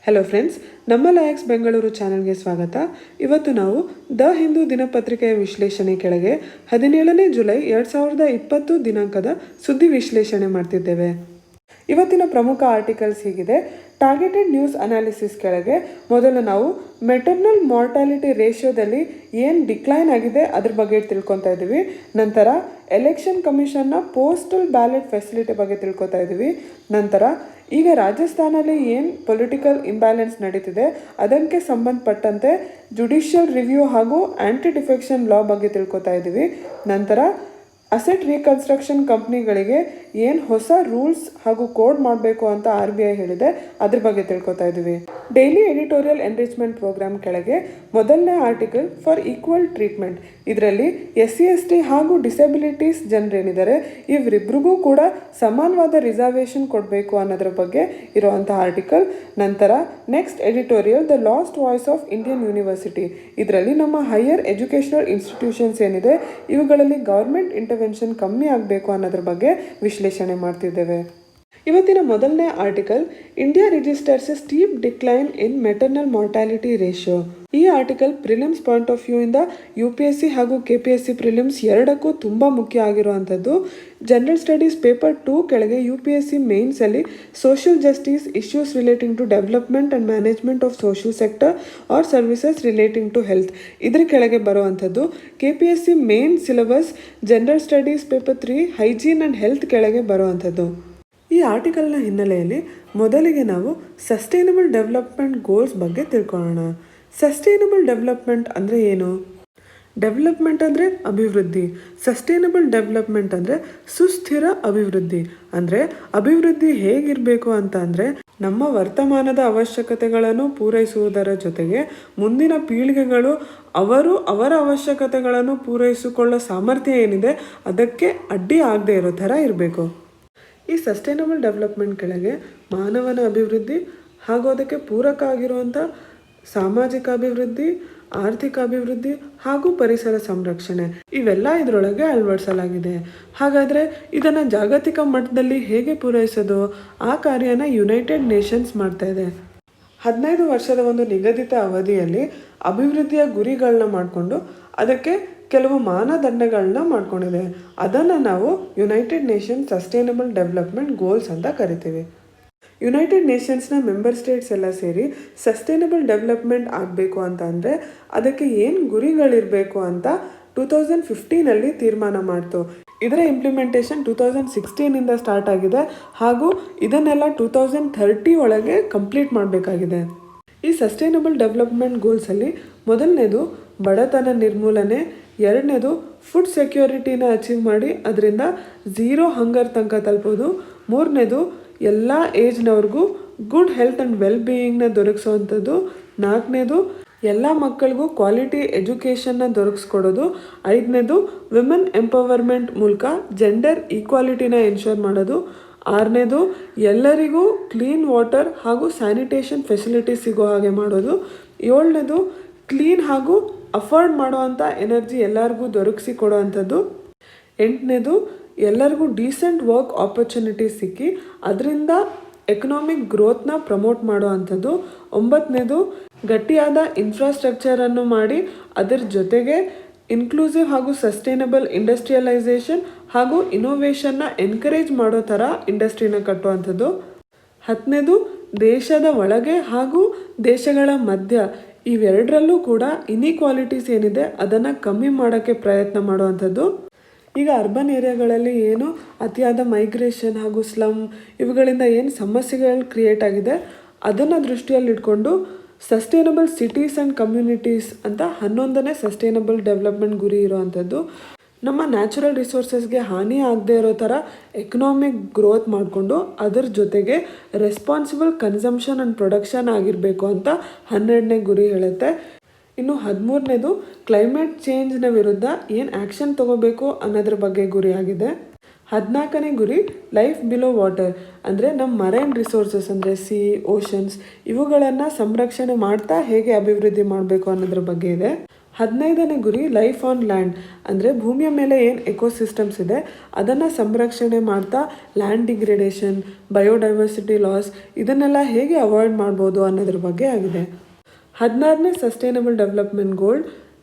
Hello friends, ನಮ್ಮ ಲಾಯಕ್ಸ್ ಬೆಂಗಳೂರು ಚಾನೆಲ್ಗೆ ಸ್ವಾಗತ. ಇವತ್ತು ನಾವು ದ ಹಿಂದೂ ದಿನಪತ್ರಿಕೆಯ ವಿಶ್ಲೇಷಣೆ ಕೆಳಗೆ 17ನೇ ಜುಲೈ 2020 ದಿನಾಂಕದ ಸುದ್ದಿ ವಿಶ್ಲೇಷಣೆ ಮಾಡ್ತಿದ್ದೇವೆ. ಇವತ್ತಿನ ಪ್ರಮುಖ ಆರ್ಟಿಕಲ್ಸ್ ಹೀಗಿದೆ. ಟಾರ್ಗೆಟೆಡ್ ನ್ಯೂಸ್ ಅನಾಲಿಸಿಸ್ ಕೆಳಗೆ ಮೊದಲು ನಾವು ಮೆಟರ್ನಲ್ ಮಾರ್ಟಾಲಿಟಿ ರೇಷಿಯೋದಲ್ಲಿ ಏನು ಡಿಕ್ಲೈನ್ ಆಗಿದೆ ಅದ್ರ ಬಗ್ಗೆ ತಿಳ್ಕೊತಾ ಇದ್ದೀವಿ. ನಂತರ ಎಲೆಕ್ಷನ್ ಕಮಿಷನ್ನ ಪೋಸ್ಟಲ್ ಬ್ಯಾಲೆಟ್ ಫೆಸಿಲಿಟಿ ಬಗ್ಗೆ ತಿಳ್ಕೊತಾ ಇದ್ದೀವಿ. ನಂತರ ಈಗ ರಾಜಸ್ಥಾನಲ್ಲಿ ಏನು ಪೊಲಿಟಿಕಲ್ ಇಂಬ್ಯಾಲೆನ್ಸ್ ನಡೀತಿದೆ ಅದಕ್ಕೆ ಸಂಬಂಧಪಟ್ಟಂತೆ ಜುಡಿಷಿಯಲ್ ರಿವ್ಯೂ ಹಾಗೂ ಆ್ಯಂಟಿ ಡಿಫೆಕ್ಷನ್ ಲಾ ಬಗ್ಗೆ ತಿಳ್ಕೊತಾ ಇದ್ದೀವಿ. ನಂತರ ಅಸೆಟ್ ರೀಕನ್ಸ್ಟ್ರಕ್ಷನ್ ಕಂಪ್ನಿಗಳಿಗೆ ಏನು ಹೊಸ ರೂಲ್ಸ್ ಹಾಗೂ ಕೋಡ್ ಮಾಡಬೇಕು ಅಂತ RBI ಹೇಳಿದೆ, ಅದ್ರ ಬಗ್ಗೆ ತಿಳ್ಕೊತಾ ಇದ್ದೀವಿ. ಡೈಲಿ ಎಡಿಟೋರಿಯಲ್ ಎನ್ರಿಚ್ಮೆಂಟ್ ಪ್ರೋಗ್ರಾಮ್ ಕೆಳಗೆ ಮೊದಲನೇ ಆರ್ಟಿಕಲ್ ಫಾರ್ ಈಕ್ವಲ್ ಟ್ರೀಟ್ಮೆಂಟ್. ಇದರಲ್ಲಿ SC/ST ಹಾಗೂ ಡಿಸೆಬಿಲಿಟೀಸ್ ಜನರೇನಿದ್ದಾರೆ ಇವರಿಬ್ರಿಗೂ ಕೂಡ ಸಮಾನವಾದ ರಿಸರ್ವೇಷನ್ ಕೊಡಬೇಕು ಅನ್ನೋದ್ರ ಬಗ್ಗೆ ಇರುವಂಥ ಆರ್ಟಿಕಲ್. ನಂತರ next editorial the last voice of Indian university. ಇದರಲ್ಲಿ ನಮ್ಮ ಹೈಯರ್ ಎಜುಕೇಷನಲ್ ಇನ್ಸ್ಟಿಟ್ಯೂಷನ್ಸ್ ಏನಿದೆ ಇವುಗಳಲ್ಲಿ ಗೌರ್ಮೆಂಟ್ ಇಂಟರ್ವೆನ್ಷನ್ ಕಮ್ಮಿ ಆಗಬೇಕು ಅನ್ನೋದ್ರ ಬಗ್ಗೆ ವಿಶ್ಲೇಷಣೆ ಮಾಡ್ತಿದ್ದೇವೆ. ಇವತ್ತಿನ ಮೊದಲನೇ article India registers a steep decline in maternal mortality ratio. ಈ article prelims point of view ಇಂದ UPSC ಹಾಗೂ KPSC ಪ್ರಿಲಿಮ್ಸ್ ಎರಡಕ್ಕೂ ತುಂಬ ಮುಖ್ಯ ಆಗಿರುವಂಥದ್ದು. ಜನರಲ್ ಸ್ಟಡೀಸ್ ಪೇಪರ್ 2 ಕೆಳಗೆ UPSC ಮೇನ್ಸಲ್ಲಿ social justice issues relating to development and management of social sector or services relating to health ಇದ್ರ ಕೆಳಗೆ ಬರುವಂಥದ್ದು. KPSC main syllabus general studies paper 3 hygiene and health ಕೆಳಗೆ ಬರುವಂಥದ್ದು. ಈ ಆರ್ಟಿಕಲ್ನ ಹಿನ್ನೆಲೆಯಲ್ಲಿ ಮೊದಲಿಗೆ ನಾವು ಸಸ್ಟೈನಬಲ್ ಡೆವಲಪ್ಮೆಂಟ್ ಗೋಲ್ಸ್ ಬಗ್ಗೆ ತಿಳ್ಕೊಳ್ಳೋಣ. ಸಸ್ಟೈನಬಲ್ ಡೆವಲಪ್ಮೆಂಟ್ ಅಂದರೆ ಏನು? ಡೆವಲಪ್ಮೆಂಟ್ ಅಂದರೆ ಅಭಿವೃದ್ಧಿ. ಸಸ್ಟೈನಬಲ್ ಡೆವಲಪ್ಮೆಂಟ್ ಅಂದರೆ ಸುಸ್ಥಿರ ಅಭಿವೃದ್ಧಿ. ಅಂದರೆ ಅಭಿವೃದ್ಧಿ ಹೇಗಿರಬೇಕು ಅಂತ ಅಂದರೆ ನಮ್ಮ ವರ್ತಮಾನದ ಅವಶ್ಯಕತೆಗಳನ್ನು ಪೂರೈಸುವುದರ ಜೊತೆಗೆ ಮುಂದಿನ ಪೀಳಿಗೆಗಳು ಅವರ ಅವಶ್ಯಕತೆಗಳನ್ನು ಪೂರೈಸಿಕೊಳ್ಳೋ ಸಾಮರ್ಥ್ಯ ಏನಿದೆ ಅದಕ್ಕೆ ಅಡ್ಡಿ ಆಗದೆ ಇರೋ ಥರ ಇರಬೇಕು. ಈ ಸಸ್ಟೈನಬಲ್ ಡೆವಲಪ್ಮೆಂಟ್ ಕೆಳಗೆ ಮಾನವನ ಅಭಿವೃದ್ಧಿ ಹಾಗೂ ಅದಕ್ಕೆ ಪೂರಕ ಆಗಿರುವಂಥ ಸಾಮಾಜಿಕ ಅಭಿವೃದ್ಧಿ, ಆರ್ಥಿಕ ಅಭಿವೃದ್ಧಿ ಹಾಗೂ ಪರಿಸರ ಸಂರಕ್ಷಣೆ ಇವೆಲ್ಲ ಇದರೊಳಗೆ ಅಳವಡಿಸಲಾಗಿದೆ. ಹಾಗಾದರೆ ಇದನ್ನು ಜಾಗತಿಕ ಮಟ್ಟದಲ್ಲಿ ಹೇಗೆ ಪೂರೈಸೋದು? ಆ ಕಾರ್ಯನ ಯುನೈಟೆಡ್ ನೇಷನ್ಸ್ ಮಾಡ್ತಾ ಇದೆ. 15 ವರ್ಷದ ಒಂದು ನಿಗದಿತ ಅವಧಿಯಲ್ಲಿ ಅಭಿವೃದ್ಧಿಯ ಗುರಿಗಳನ್ನ ಮಾಡಿಕೊಂಡು ಅದಕ್ಕೆ ಕೆಲವು ಮಾನದಂಡಗಳನ್ನ ಮಾಡ್ಕೊಂಡಿದೆ. ಅದನ್ನು ನಾವು United Nations sustainable development goals ಅಂತ ಕರಿತೀವಿ. ಯುನೈಟೆಡ್ ನೇಷನ್ಸ್ನ ಮೆಂಬರ್ ಸ್ಟೇಟ್ಸ್ ಎಲ್ಲ ಸೇರಿ ಸಸ್ಟೈನಬಲ್ ಡೆವಲಪ್ಮೆಂಟ್ ಆಗಬೇಕು ಅಂತ ಅಂದರೆ ಅದಕ್ಕೆ ಏನು ಗುರಿಗಳಿರಬೇಕು ಅಂತ 2015 ತೀರ್ಮಾನ ಮಾಡ್ತು. ಇದರ ಇಂಪ್ಲಿಮೆಂಟೇಷನ್ 2016 ಸ್ಟಾರ್ಟ್ ಆಗಿದೆ ಹಾಗೂ ಇದನ್ನೆಲ್ಲ 2030 ಒಳಗೆ ಕಂಪ್ಲೀಟ್ ಮಾಡಬೇಕಾಗಿದೆ. ಈ ಸಸ್ಟೈನಬಲ್ ಡೆವಲಪ್ಮೆಂಟ್ ಗೋಲ್ಸಲ್ಲಿ ಮೊದಲನೇದು ಬಡತನ ನಿರ್ಮೂಲನೆ, ಎರಡನೇದು ಫುಡ್ ಸೆಕ್ಯೂರಿಟಿನ ಅಚೀವ್ ಮಾಡಿ ಅದರಿಂದ 0 ಹಂಗರ್ ತನಕ ತಲುಪೋದು, ಮೂರನೇದು ಎಲ್ಲ ಏಜ್ನವ್ರಿಗೂ ಗುಡ್ ಹೆಲ್ತ್ ಆ್ಯಂಡ್ ವೆಲ್ ಬೀಯಿಂಗ್ನ ದೊರಕಿಸೋವಂಥದ್ದು, ನಾಲ್ಕನೇದು ಎಲ್ಲ ಮಕ್ಕಳಿಗೂ ಕ್ವಾಲಿಟಿ ಎಜುಕೇಷನ್ನ ದೊರಕಿಸ್ಕೊಡೋದು, ಐದನೇದು ವಿಮೆನ್ ಎಂಪವರ್ಮೆಂಟ್ ಮೂಲಕ ಜೆಂಡರ್ ಈಕ್ವಾಲಿಟಿನ ಎನ್ಶೋರ್ ಮಾಡೋದು, ಆರನೇದು ಎಲ್ಲರಿಗೂ ಕ್ಲೀನ್ ವಾಟರ್ ಹಾಗೂ ಸ್ಯಾನಿಟೇಷನ್ ಫೆಸಿಲಿಟಿ ಸಿಗೋ ಹಾಗೆ ಮಾಡೋದು, ಏಳನೇದು ಕ್ಲೀನ್ ಹಾಗೂ ಅಫೋರ್ಡ್ ಮಾಡೋವಂಥ ಎನರ್ಜಿ ಎಲ್ಲರಿಗೂ ದೊರಕಿಸಿ ಕೊಡೋವಂಥದ್ದು, ಎಂಟನೇದು ಎಲ್ಲರಿಗೂ ಡೀಸೆಂಟ್ ವರ್ಕ್ ಆಪರ್ಚುನಿಟೀಸ್ ಸಿಕ್ಕಿ ಅದರಿಂದ ಎಕನಾಮಿಕ್ ಗ್ರೋತ್ನ ಪ್ರಮೋಟ್ ಮಾಡೋ ಅಂಥದ್ದು, ಒಂಬತ್ತನೇದು ಗಟ್ಟಿಯಾದ ಇನ್ಫ್ರಾಸ್ಟ್ರಕ್ಚರನ್ನು ಮಾಡಿ ಅದರ ಜೊತೆಗೆ ಇನ್ಕ್ಲೂಸಿವ್ ಹಾಗೂ ಸಸ್ಟೈನಬಲ್ ಇಂಡಸ್ಟ್ರಿಯಲೈಸೇಷನ್ ಹಾಗೂ ಇನೋವೇಷನ್ನ ಎನ್ಕರೇಜ್ ಮಾಡೋ ಥರ ಇಂಡಸ್ಟ್ರಿನ ಕಟ್ಟುವಂಥದ್ದು, ಹತ್ತನೇದು ದೇಶದ ಒಳಗೆ ಹಾಗೂ ದೇಶಗಳ ಮಧ್ಯ ಇವೆರಡರಲ್ಲೂ ಕೂಡ ಇನ್ಇಕ್ವಾಲಿಟೀಸ್ ಏನಿದೆ ಅದನ್ನು ಕಮ್ಮಿ ಮಾಡೋಕ್ಕೆ ಪ್ರಯತ್ನ ಮಾಡುವಂಥದ್ದು. ಈಗ ಅರ್ಬನ್ ಏರಿಯಾಗಳಲ್ಲಿ ಏನು ಅತಿಯಾದ ಮೈಗ್ರೇಷನ್ ಹಾಗೂ ಸ್ಲಮ್ ಇವುಗಳಿಂದ ಏನು ಸಮಸ್ಯೆಗಳು ಕ್ರಿಯೇಟ್ ಆಗಿದೆ ಅದನ್ನು ದೃಷ್ಟಿಯಲ್ಲಿಟ್ಕೊಂಡು ಸಸ್ಟೈನಬಲ್ ಸಿಟೀಸ್ ಆ್ಯಂಡ್ ಕಮ್ಯುನಿಟೀಸ್ ಅಂತ 11ನೇ ಸಸ್ಟೈನಬಲ್ ಡೆವಲಪ್ಮೆಂಟ್ ಗುರಿ ಇರೋವಂಥದ್ದು. ನಮ್ಮ ನ್ಯಾಚುರಲ್ ರಿಸೋರ್ಸಸ್ಗೆ ಹಾನಿ ಆಗದೆ ಇರೋ ಥರ ಎಕನಾಮಿಕ್ ಗ್ರೋತ್ ಮಾಡಿಕೊಂಡು ಅದರ ಜೊತೆಗೆ ರೆಸ್ಪಾನ್ಸಿಬಲ್ ಕನ್ಸಂಪ್ಷನ್ ಆ್ಯಂಡ್ ಪ್ರೊಡಕ್ಷನ್ ಆಗಿರಬೇಕು ಅಂತ 12ನೇ ಗುರಿ ಹೇಳುತ್ತೆ. ಇನ್ನು 13ನೇದು ಕ್ಲೈಮೇಟ್ ಚೇಂಜ್ನ ವಿರುದ್ಧ ಏನು ಆ್ಯಕ್ಷನ್ ತೊಗೋಬೇಕು ಅನ್ನೋದ್ರ ಬಗ್ಗೆ ಗುರಿಯಾಗಿದೆ. 14ನೇ ಗುರಿ ಲೈಫ್ ಬಿಲೋ ವಾಟರ್ ಅಂದರೆ ನಮ್ಮ ಮರೈನ್ ರಿಸೋರ್ಸಸ್ ಅಂದರೆ ಸಿ, ಓಷನ್ಸ್ ಇವುಗಳನ್ನು ಸಂರಕ್ಷಣೆ ಮಾಡ್ತಾ ಹೇಗೆ ಅಭಿವೃದ್ಧಿ ಮಾಡಬೇಕು ಅನ್ನೋದ್ರ ಬಗ್ಗೆ ಇದೆ. 15ನೇ ಗುರಿ ಲೈಫ್ ಆನ್ ಲ್ಯಾಂಡ್, ಅಂದರೆ ಭೂಮಿಯ ಮೇಲೆ ಏನು ಎಕೋಸಿಸ್ಟಮ್ಸ್ ಇದೆ ಅದನ್ನು ಸಂರಕ್ಷಣೆ ಮಾಡ್ತಾ ಲ್ಯಾಂಡ್ ಡಿಗ್ರೇಡೇಷನ್, ಬಯೋಡೈವರ್ಸಿಟಿ ಲಾಸ್ ಇದನ್ನೆಲ್ಲ ಹೇಗೆ ಅವಾಯ್ಡ್ ಮಾಡ್ಬೋದು ಅನ್ನೋದ್ರ ಬಗ್ಗೆ ಆಗಿದೆ. 16ನೇ ಸಸ್ಟೈನಬಲ್ ಡೆವಲಪ್ಮೆಂಟ್ ಗೋಲ್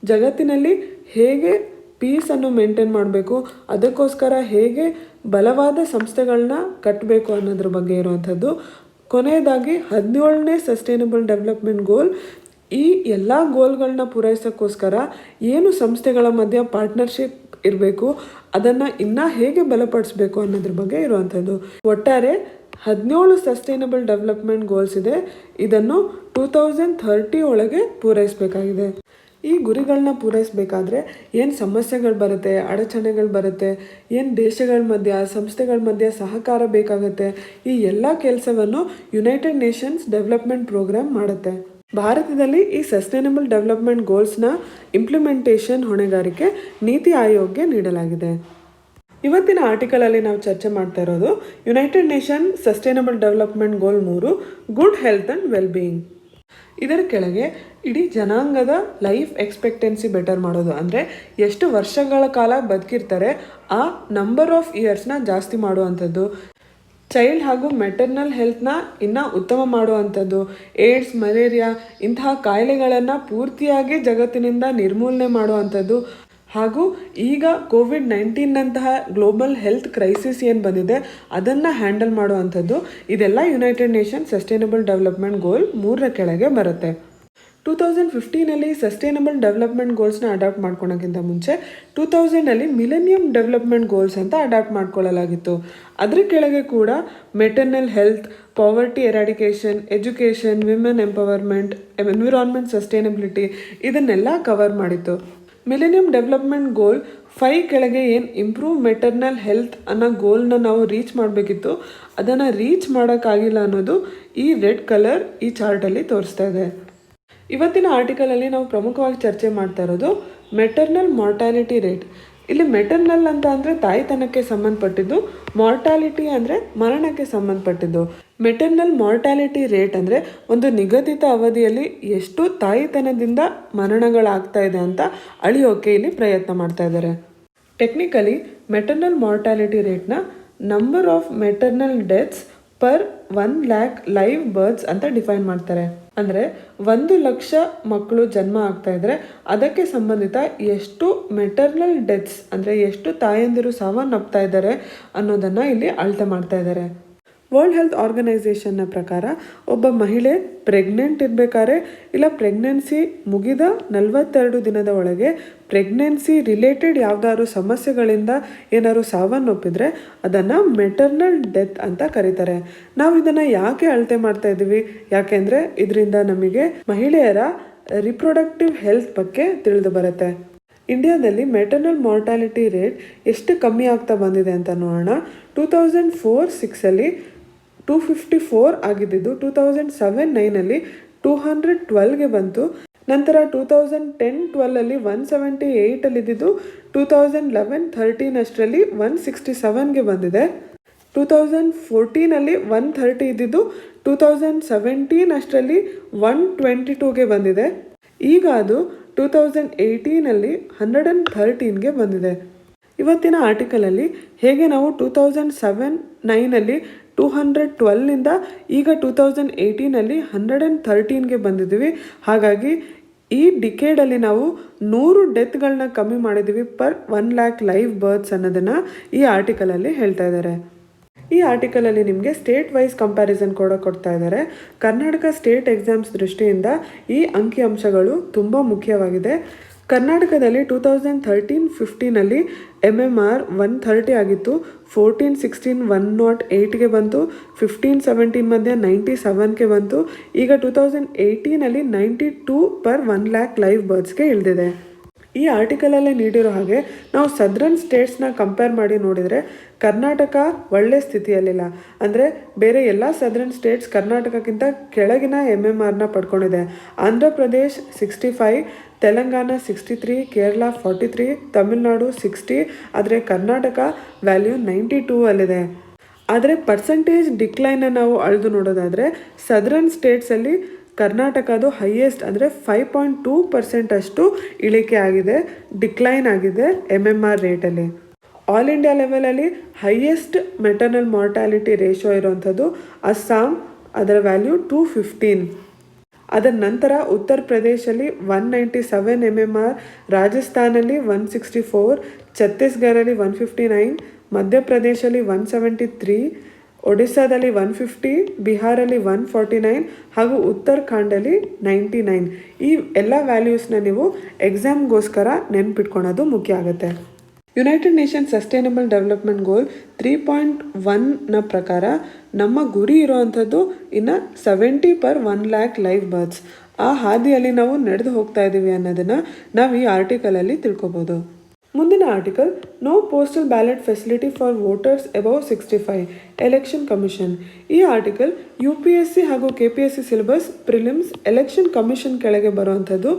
ಜಗತ್ತಿನಲ್ಲಿ ಹೇಗೆ ಪೀಸನ್ನು ಮೇಂಟೈನ್ ಮಾಡಬೇಕು, ಅದಕ್ಕೋಸ್ಕರ ಹೇಗೆ ಬಲವಾದ ಸಂಸ್ಥೆಗಳನ್ನ ಕಟ್ಟಬೇಕು ಅನ್ನೋದ್ರ ಬಗ್ಗೆ ಇರುವಂಥದ್ದು. ಕೊನೆಯದಾಗಿ 17ನೇ ಸಸ್ಟೈನಬಲ್ ಡೆವಲಪ್ಮೆಂಟ್ ಗೋಲ್ ಈ ಎಲ್ಲ ಗೋಲ್ಗಳನ್ನ ಪೂರೈಸೋಕ್ಕೋಸ್ಕರ ಏನು ಸಂಸ್ಥೆಗಳ ಮಧ್ಯೆ ಪಾರ್ಟ್ನರ್ಶಿಪ್ ಇರಬೇಕು, ಅದನ್ನು ಇನ್ನೂ ಹೇಗೆ ಬಲಪಡಿಸಬೇಕು ಅನ್ನೋದ್ರ ಬಗ್ಗೆ ಇರುವಂಥದ್ದು. ಒಟ್ಟಾರೆ 17 ಸಸ್ಟೈನಬಲ್ ಡೆವಲಪ್ಮೆಂಟ್ ಗೋಲ್ಸ್ ಇದೆ. ಇದನ್ನು 2030 ಒಳಗೆ ಪೂರೈಸಬೇಕಾಗಿದೆ. ಈ ಗುರಿಗಳನ್ನ ಪೂರೈಸಬೇಕಾದ್ರೆ ಏನು ಸಮಸ್ಯೆಗಳು ಬರುತ್ತೆ, ಅಡಚಣೆಗಳು ಬರುತ್ತೆ, ಏನು ದೇಶಗಳ ಮಧ್ಯೆ ಸಂಸ್ಥೆಗಳ ಮಧ್ಯೆ ಸಹಕಾರ ಬೇಕಾಗುತ್ತೆ, ಈ ಎಲ್ಲ ಕೆಲಸವನ್ನು ಯುನೈಟೆಡ್ ನೇಷನ್ಸ್ ಡೆವಲಪ್ಮೆಂಟ್ ಪ್ರೋಗ್ರಾಮ್ ಮಾಡುತ್ತೆ. ಭಾರತದಲ್ಲಿ ಈ ಸಸ್ಟೈನಬಲ್ ಡೆವಲಪ್ಮೆಂಟ್ ಗೋಲ್ಸ್ನ ಇಂಪ್ಲಿಮೆಂಟೇಷನ್ ಹೊಣೆಗಾರಿಕೆ ನೀತಿ ಆಯೋಗಕ್ಕೆ ನೀಡಲಾಗಿದೆ. ಇವತ್ತಿನ ಆರ್ಟಿಕಲಲ್ಲಿ ನಾವು ಚರ್ಚೆ ಮಾಡ್ತಾ ಇರೋದು United Nation sustainable development goal 3 good health and well being. ಇದರ ಕೆಳಗೆ ಇಡೀ ಜನಾಂಗದ ಲೈಫ್ ಎಕ್ಸ್ಪೆಕ್ಟೆನ್ಸಿ ಬೆಟರ್ ಮಾಡೋದು, ಅಂದರೆ ಎಷ್ಟು ವರ್ಷಗಳ ಕಾಲ ಬದುಕಿರ್ತಾರೆ ಆ ನಂಬರ್ ಆಫ್ ಇಯರ್ಸ್ನ ಜಾಸ್ತಿ ಮಾಡುವಂಥದ್ದು, ಚೈಲ್ಡ್ ಹಾಗೂ ಮೆಟರ್ನಲ್ ಹೆಲ್ತ್ನ ಇನ್ನೂ ಉತ್ತಮ ಮಾಡುವಂಥದ್ದು, ಏಡ್ಸ್, ಮಲೇರಿಯಾ ಇಂತಹ ಕಾಯಿಲೆಗಳನ್ನು ಪೂರ್ತಿಯಾಗಿ ಜಗತ್ತಿನಿಂದ ನಿರ್ಮೂಲನೆ ಮಾಡುವಂಥದ್ದು, ಹಾಗೂ ಈಗ ಕೋವಿಡ್-19ನಂತಹ ಗ್ಲೋಬಲ್ ಹೆಲ್ತ್ ಕ್ರೈಸಿಸ್ ಏನು ಬಂದಿದೆ ಅದನ್ನು ಹ್ಯಾಂಡಲ್ ಮಾಡುವಂಥದ್ದು. ಇದೆಲ್ಲ United Nation sustainable development goal 3ರ ಕೆಳಗೆ ಬರುತ್ತೆ. 2015ನಲ್ಲಿ ಸಸ್ಟೈನಬಲ್ ಡೆವಲಪ್ಮೆಂಟ್ ಗೋಲ್ಸ್ನ ಅಡಾಪ್ಟ್ ಮಾಡ್ಕೊಳೋಕ್ಕಿಂತ ಮುಂಚೆ 2000ನಲ್ಲಿ ಮಿಲೆನಿಯಂ ಡೆವಲಪ್ಮೆಂಟ್ ಗೋಲ್ಸ್ ಅಂತ ಅಡಾಪ್ಟ್ ಮಾಡ್ಕೊಳ್ಳಲಾಗಿತ್ತು. ಅದರ ಕೆಳಗೆ ಕೂಡ maternal health, poverty eradication, education, women empowerment, environment sustainability ಇದನ್ನೆಲ್ಲ ಕವರ್ ಮಾಡಿತ್ತು. ಮಿಲೆನಿಯಂ ಡೆವಲಪ್ಮೆಂಟ್ ಗೋಲ್ 5 ಕೆಳಗೆ ಏನು ಇಂಪ್ರೂವ್ ಮೆಟರ್ನಲ್ ಹೆಲ್ತ್ ಅನ್ನೋ ಗೋಲ್ನ ನಾವು ರೀಚ್ ಮಾಡಬೇಕಿತ್ತು, ಅದನ್ನು ರೀಚ್ ಮಾಡೋಕ್ಕಾಗಿಲ್ಲ ಅನ್ನೋದು ಈ ರೆಡ್ ಕಲರ್ ಈ ಚಾರ್ಟಲ್ಲಿ ತೋರಿಸ್ತಾ ಇದೆ. ಇವತ್ತಿನ ಆರ್ಟಿಕಲಲ್ಲಿ ನಾವು ಪ್ರಮುಖವಾಗಿ ಚರ್ಚೆ ಮಾಡ್ತಾ ಇರೋದು ಮೆಟರ್ನಲ್ ಮಾರ್ಟಾಲಿಟಿ ರೇಟ್. ಇಲ್ಲಿ ಮೆಟರ್ನಲ್ ಅಂತ ಅಂದರೆ ತಾಯ್ತನಕ್ಕೆ ಸಂಬಂಧಪಟ್ಟಿದ್ದು, ಮಾರ್ಟಾಲಿಟಿ ಅಂದರೆ ಮರಣಕ್ಕೆ ಸಂಬಂಧಪಟ್ಟಿದ್ದು. ಮೆಟರ್ನಲ್ ಮಾರ್ಟಾಲಿಟಿ ರೇಟ್ ಅಂದರೆ ಒಂದು ನಿಗದಿತ ಅವಧಿಯಲ್ಲಿ ಎಷ್ಟು ತಾಯಿತನದಿಂದ ಮರಣಗಳಾಗ್ತಾ ಇದೆ ಅಂತ ಅಳಿಯೋಕೆ ಇಲ್ಲಿ ಪ್ರಯತ್ನ ಮಾಡ್ತಾ ಇದ್ದಾರೆ. ಟೆಕ್ನಿಕಲಿ ಮೆಟರ್ನಲ್ ಮಾರ್ಟಾಲಿಟಿ ರೇಟ್ನ number of maternal deaths per 1 lakh live births ಅಂತ ಡಿಫೈನ್ ಮಾಡ್ತಾರೆ. ಅಂದರೆ 1 ಲಕ್ಷ ಮಕ್ಕಳು ಜನ್ಮ ಆಗ್ತಾ ಇದ್ರೆ ಅದಕ್ಕೆ ಸಂಬಂಧಿತ ಎಷ್ಟು ಮೆಟರ್ನಲ್ ಡೆತ್ಸ್ ಅಂದರೆ ಎಷ್ಟು ತಾಯಂದಿರು ಸಾವನ್ನಪ್ತಾ ಇದ್ದಾರೆ ಅನ್ನೋದನ್ನು ಇಲ್ಲಿ ಅಳತೆ ಮಾಡ್ತಾ ಇದ್ದಾರೆ. ವರ್ಲ್ಡ್ ಹೆಲ್ತ್ ಆರ್ಗನೈಸೇಷನ್ನ ಪ್ರಕಾರ ಒಬ್ಬ ಮಹಿಳೆ ಪ್ರೆಗ್ನೆಂಟ್ ಇರಬೇಕಾದ್ರೆ ಇಲ್ಲ ಪ್ರೆಗ್ನೆನ್ಸಿ ಮುಗಿದ 42 ದಿನದ ಒಳಗೆ ಪ್ರೆಗ್ನೆನ್ಸಿ ರಿಲೇಟೆಡ್ ಯಾವುದಾದ್ರು ಸಮಸ್ಯೆಗಳಿಂದ ಏನಾದ್ರು ಸಾವನ್ನಪ್ಪಿದ್ರೆ ಅದನ್ನು ಮೆಟರ್ನಲ್ ಡೆತ್ ಅಂತ ಕರೀತಾರೆ. ನಾವು ಇದನ್ನು ಯಾಕೆ ಅಳತೆ ಮಾಡ್ತಾ ಇದ್ದೀವಿ? ಯಾಕೆಂದರೆ ಇದರಿಂದ ನಮಗೆ ಮಹಿಳೆಯರ ರಿಪ್ರೊಡಕ್ಟಿವ್ ಹೆಲ್ತ್ ಬಗ್ಗೆ ತಿಳಿದು ಬರುತ್ತೆ. ಇಂಡಿಯಾದಲ್ಲಿ ಮೆಟರ್ನಲ್ ಮಾರ್ಟಾಲಿಟಿ ರೇಟ್ ಎಷ್ಟು ಕಮ್ಮಿ ಆಗ್ತಾ ಬಂದಿದೆ ಅಂತ ನೋಡೋಣ. 2004-06 254 ಆಗಿದ್ದು 2007-9 212ಗೆ ಬಂತು. ನಂತರ 2010-12 178 ಇದ್ದಿದ್ದು 2011-13 167ಗೆ ಬಂದಿದೆ. 2014 130 ಇದ್ದಿದ್ದು 2017 122ಗೆ ಬಂದಿದೆ. ಈಗ ಅದು 2018 113ಗೆ ಬಂದಿದೆ. ಇವತ್ತಿನ ಆರ್ಟಿಕಲಲ್ಲಿ ಹೇಗೆ ನಾವು 2007-9 212 ಈಗ 2018 113ಗೆ ಬಂದಿದ್ದೀವಿ. ಹಾಗಾಗಿ ಈ ಡಿಕೇಡಲ್ಲಿ ನಾವು 100 ಡೆತ್ಗಳನ್ನ ಕಮ್ಮಿ ಮಾಡಿದ್ದೀವಿ ಪರ್ 1 lakh ಲೈವ್ ಬರ್ತ್ಸ್ ಅನ್ನೋದನ್ನು ಈ ಆರ್ಟಿಕಲಲ್ಲಿ ಹೇಳ್ತಾ ಇದ್ದಾರೆ. ಈ ಆರ್ಟಿಕಲಲ್ಲಿ ನಿಮಗೆ ಸ್ಟೇಟ್ ವೈಸ್ ಕಂಪ್ಯಾರಿಸನ್ ಕೊಡ್ತಾ ಇದ್ದಾರೆ. ಕರ್ನಾಟಕ ಸ್ಟೇಟ್ ಎಕ್ಸಾಮ್ಸ್ ದೃಷ್ಟಿಯಿಂದ ಈ ಅಂಕಿಅಂಶಗಳು ತುಂಬ ಮುಖ್ಯವಾಗಿದೆ. ಕರ್ನಾಟಕದಲ್ಲಿ 2013-15 MMR 130 ಆಗಿತ್ತು. 14-16 108ಗೆ ಬಂತು. 15-17 ಮಧ್ಯೆ 97ಗೆ ಬಂತು. ಈಗ 2018 92 ಪರ್ 1 lakh ಲೈವ್ ಬರ್ತ್ಸ್ಗೆ ಇಳಿದಿದೆ. ಈ ಆರ್ಟಿಕಲಲ್ಲೇ ನೀಡಿರೋ ಹಾಗೆ ನಾವು ಸದರ್ನ್ ಸ್ಟೇಟ್ಸ್ನ ಕಂಪೇರ್ ಮಾಡಿ ನೋಡಿದರೆ ಕರ್ನಾಟಕ ಒಳ್ಳೆ ಸ್ಥಿತಿಯಲ್ಲಿಲ್ಲ. ಅಂದರೆ ಬೇರೆ ಎಲ್ಲ ಸದರ್ನ್ ಸ್ಟೇಟ್ಸ್ ಕರ್ನಾಟಕಕ್ಕಿಂತ ಕೆಳಗಿನ MMRನ ಪಡ್ಕೊಂಡಿದೆ. ಆಂಧ್ರ ಪ್ರದೇಶ್ 65, ತೆಲಂಗಾಣ 63, ಕೇರಳ 43, ತಮಿಳುನಾಡು 60, ಆದರೆ ಕರ್ನಾಟಕ ವ್ಯಾಲ್ಯೂ 92 ಅಲ್ಲಿದೆ. ಆದರೆ ಪರ್ಸೆಂಟೇಜ್ ಡಿಕ್ಲೈನ್ನ ನಾವು ಅಳೆದು ನೋಡೋದಾದರೆ ಸದರ್ನ್ ಸ್ಟೇಟ್ಸಲ್ಲಿ ಕರ್ನಾಟಕದು ಹೈಯೆಸ್ಟ್ ಅಂದರೆ 5.2% ಅಷ್ಟು ಇಳಿಕೆ ಆಗಿದೆ, ಡಿಕ್ಲೈನ್ ಆಗಿದೆ MMR ರೇಟಲ್ಲಿ. ಆಲ್ ಇಂಡಿಯಾ ಲೆವೆಲಲ್ಲಿ ಹೈಯೆಸ್ಟ್ ಮೆಟರ್ನಲ್ ಮಾರ್ಟಾಲಿಟಿ ರೇಷೋ ಇರುವಂಥದ್ದು ಅಸ್ಸಾಂ, ಅದರ ವ್ಯಾಲ್ಯೂ 215. ಅದರ ನಂತರ ಉತ್ತರ ಪ್ರದೇಶಲ್ಲಿ 197 MMR, ರಾಜಸ್ಥಾನಲ್ಲಿ 164, ಛತ್ತೀಸ್ಗಢಲ್ಲಿ 159, ಮಧ್ಯಪ್ರದೇಶಲ್ಲಿ 173, ಒಡಿಸ್ಸಾದಲ್ಲಿ 150, ಬಿಹಾರಲ್ಲಿ 149 ಹಾಗೂ ಉತ್ತರಾಖಂಡಲ್ಲಿ 99. ಈ ಎಲ್ಲ ವ್ಯಾಲ್ಯೂಸ್ನ ನೀವು ಎಕ್ಸಾಮ್ಗೋಸ್ಕರ ನೆನ್ಪಿಟ್ಕೊಳೋದು ಮುಖ್ಯ ಆಗುತ್ತೆ. United Nations sustainable development goal 3.1ನ ಪ್ರಕಾರ ನಮ್ಮ ಗುರಿ ಇರೋವಂಥದ್ದು ಇನ್ನು 70/100,000 ಲೈವ್ ಬರ್ತ್ಸ್. ಆ ಹಾದಿಯಲ್ಲಿ ನಾವು ನಡೆದು ಹೋಗ್ತಾ ಇದ್ದೀವಿ ಅನ್ನೋದನ್ನು ನಾವು ಈ ಆರ್ಟಿಕಲಲ್ಲಿ ತಿಳ್ಕೊಬೋದು. ಮುಂದಿನ article, no postal ballot facility for voters above 65, election commission. ಈ ಆರ್ಟಿಕಲ್ UPSC ಹಾಗೂ KPSC syllabus prelims election commission ಕೆಳಗೆ ಬರುವಂಥದ್ದು.